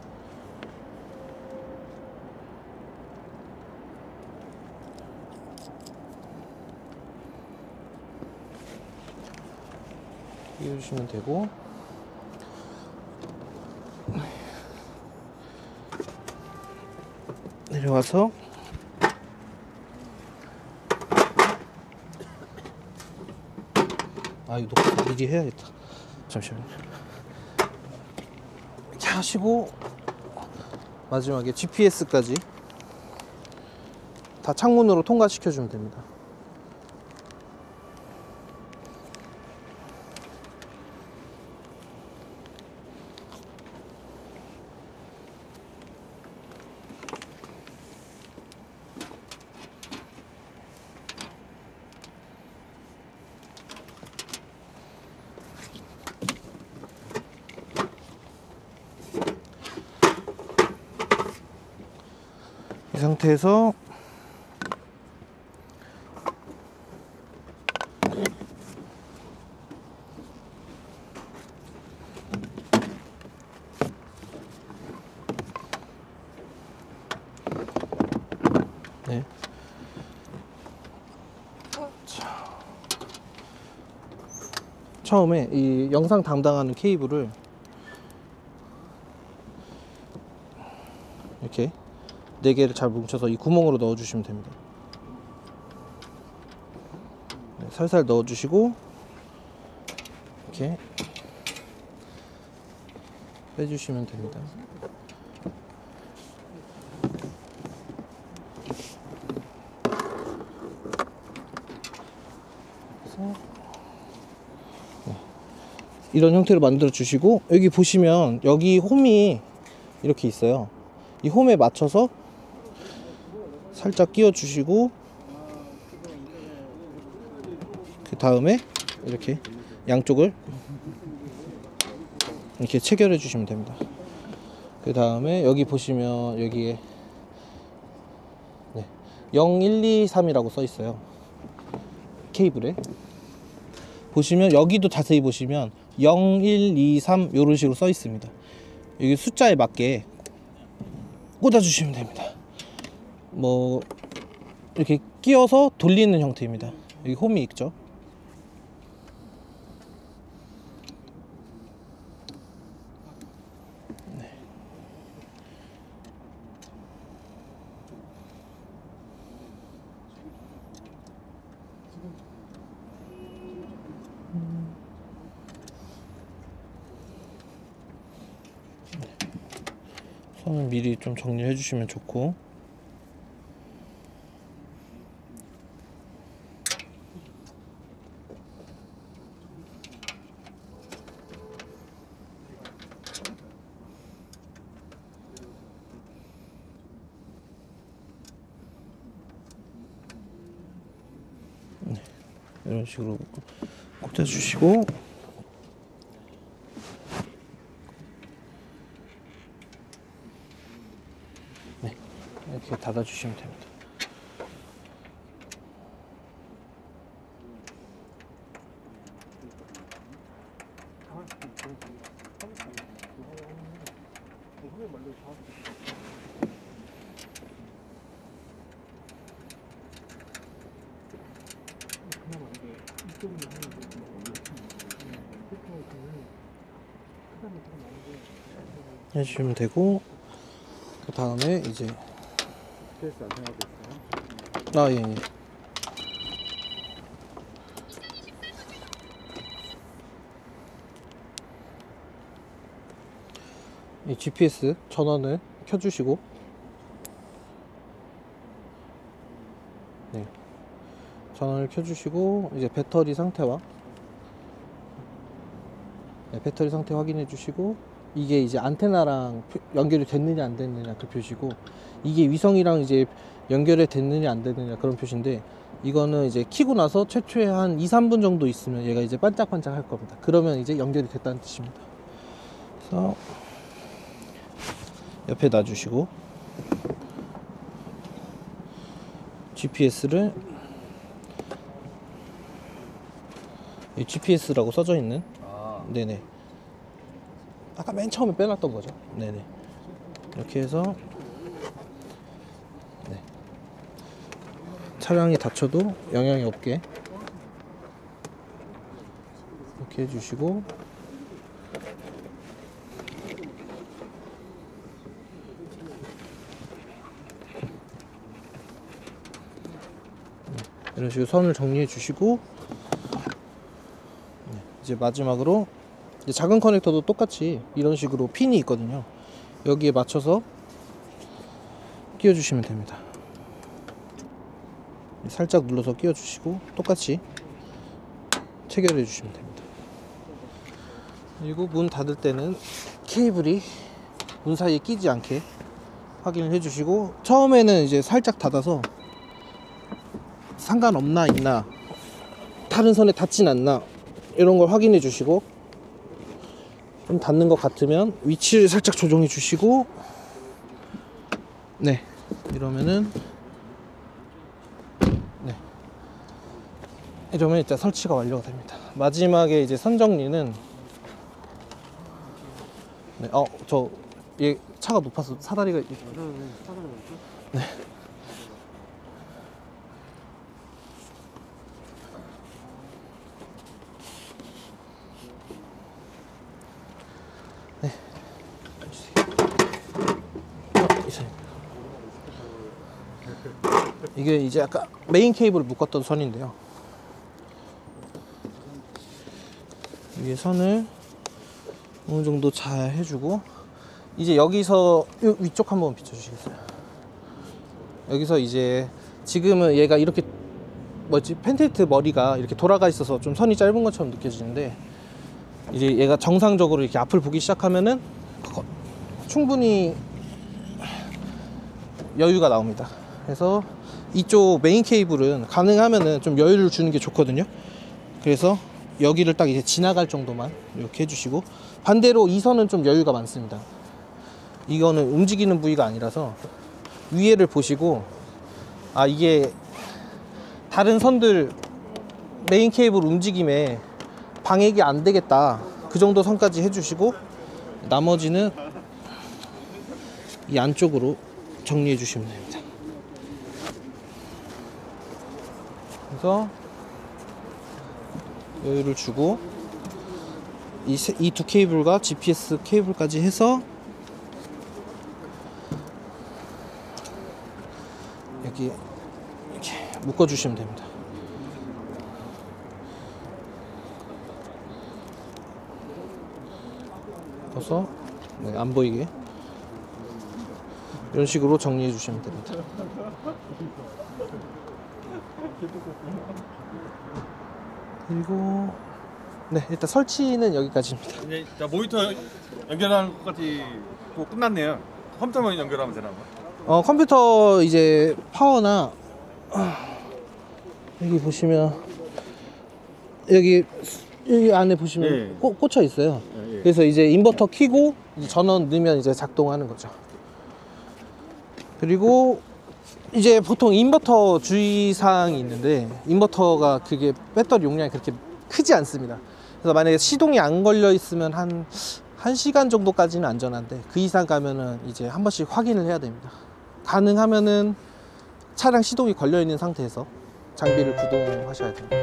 끼워주시면 되고, 내려와서 이거 미리 해야겠다. 잠시만요. 이렇게 하시고 마지막에 GPS까지 다 창문으로 통과시켜 주면 됩니다. 이 상태에서 네. 처음에 이 영상 담당하는 케이블을 이렇게 4개를 잘 뭉쳐서 이 구멍으로 넣어 주시면 됩니다. 네, 살살 넣어 주시고 이렇게 빼주시면 됩니다. 이런 형태로 만들어 주시고, 여기 보시면 여기 홈이 이렇게 있어요. 이 홈에 맞춰서 살짝 끼워 주시고, 그 다음에 이렇게 양쪽을 이렇게 체결해 주시면 됩니다. 그 다음에 여기 보시면 여기에 0123이라고 써 있어요. 케이블에 보시면, 여기도 자세히 보시면 0123 이런 식으로 써 있습니다. 여기 숫자에 맞게 꽂아 주시면 됩니다. 뭐 이렇게 끼워서 돌리는 형태입니다. 여기 홈이 있죠. 네. 선을 미리 좀 정리해 주시면 좋고, 네, 이런 식으로 꽂아 주시고, 이렇게 닫아주시면 됩니다. 해주시면 되고, 그 다음에 이제 예. 이 GPS 전원을 켜주시고, 네, 전원을 켜주시고, 이제 배터리 상태와 배터리 상태 확인해 주시고, 이게 이제 안테나랑 연결이 됐느냐 안 됐느냐 그 표시고, 이게 위성이랑 이제 연결이 됐느냐 안 됐느냐 그런 표시인데, 이거는 이제 키고 나서 최초에 한 2-3분 정도 있으면 얘가 이제 반짝반짝 할 겁니다. 그러면 이제 연결이 됐다는 뜻입니다. 그래서 옆에 놔주시고, GPS를 GPS라고 써져 있는, 네네, 아까 맨 처음에 빼놨던 거죠. 네네, 이렇게 해서 차량이 다쳐도 영향이 없게 이렇게 해주시고, 이런 식으로 선을 정리해 주시고, 이제 마지막으로 이제 작은 커넥터도 똑같이 이런 식으로 핀이 있거든요. 여기에 맞춰서 끼워 주시면 됩니다. 살짝 눌러서 끼워 주시고 똑같이 체결해 주시면 됩니다. 그리고 문 닫을 때는 케이블이 문 사이에 끼지 않게 확인을 해 주시고, 처음에는 이제 살짝 닫아서 상관없나 있나, 다른 선에 닿진 않나 이런 걸 확인해 주시고, 좀 닿는 것 같으면 위치를 살짝 조정해 주시고, 네, 이러면은 네. 이러면 일단 설치가 완료가 됩니다. 마지막에 이제 선 정리는 네. 저 얘 차가 높아서 사다리가 네. 네. 이게 이제 아까 메인 케이블을 묶었던 선인데요. 위에 선을 어느 정도 잘 해주고, 이제 여기서 위쪽 한번 비춰주시겠어요? 여기서 이제 지금은 얘가 이렇게 펜틸트 머리가 이렇게 돌아가 있어서 좀 선이 짧은 것처럼 느껴지는데, 이제 얘가 정상적으로 이렇게 앞을 보기 시작하면은 충분히 여유가 나옵니다. 그래서 이쪽 메인 케이블은 가능하면은 좀 여유를 주는 게 좋거든요. 그래서 여기를 딱 이제 지나갈 정도만 이렇게 해주시고, 반대로 이 선은 좀 여유가 많습니다. 이거는 움직이는 부위가 아니라서 위에를 보시고, 아 이게 다른 선들 메인 케이블 움직임에 방해가 안 되겠다, 그 정도 선까지 해주시고, 나머지는 이 안쪽으로 정리해 주시면 됩니다. 그래서 여유를 주고, 이 두 케이블과 GPS 케이블까지 해서 여기 이렇게 묶어 주시면 됩니다. 그래서 네, 안 보이게 이런 식으로 정리해 주시면 됩니다. 그리고 네, 일단 설치는 여기까지입니다. 이제 자, 모니터 연결하는 것까지 뭐 끝났네요. 컴퓨터만 연결하면 되나 봐. 컴퓨터 이제 파워나 여기 보시면 여기 안에 보시면 예. 꽂혀 있어요. 예. 그래서 이제 인버터 켜고 이제 전원 넣으면 이제 작동하는 거죠. 그리고 이제 보통 인버터 주의사항이 있는데, 인버터가 그게 배터리 용량이 그렇게 크지 않습니다. 그래서 만약에 시동이 안 걸려 있으면 한 1시간 정도까지는 안전한데, 그 이상 가면은 이제 한 번씩 확인을 해야 됩니다. 가능하면은 차량 시동이 걸려 있는 상태에서 장비를 구동하셔야 됩니다.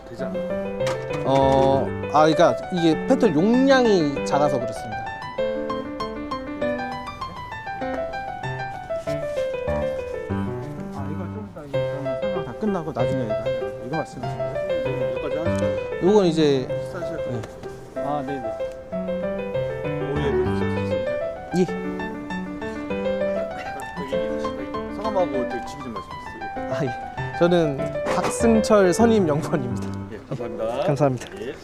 되지 않나? 그러니까 이게 배터리 용량이 작아서 그렇습니다. 이거 좀 이따 설명 다 끝나고 나중에 이거 말씀하시는 거예요? 여기까지 하시죠. 요건 이제 스타일 아, 네네. 예. 성함하고 직위 좀 말씀해주세요. 예. 저는 박승철 선임 연구원입니다. 예, 감사합니다. 감사합니다. 예.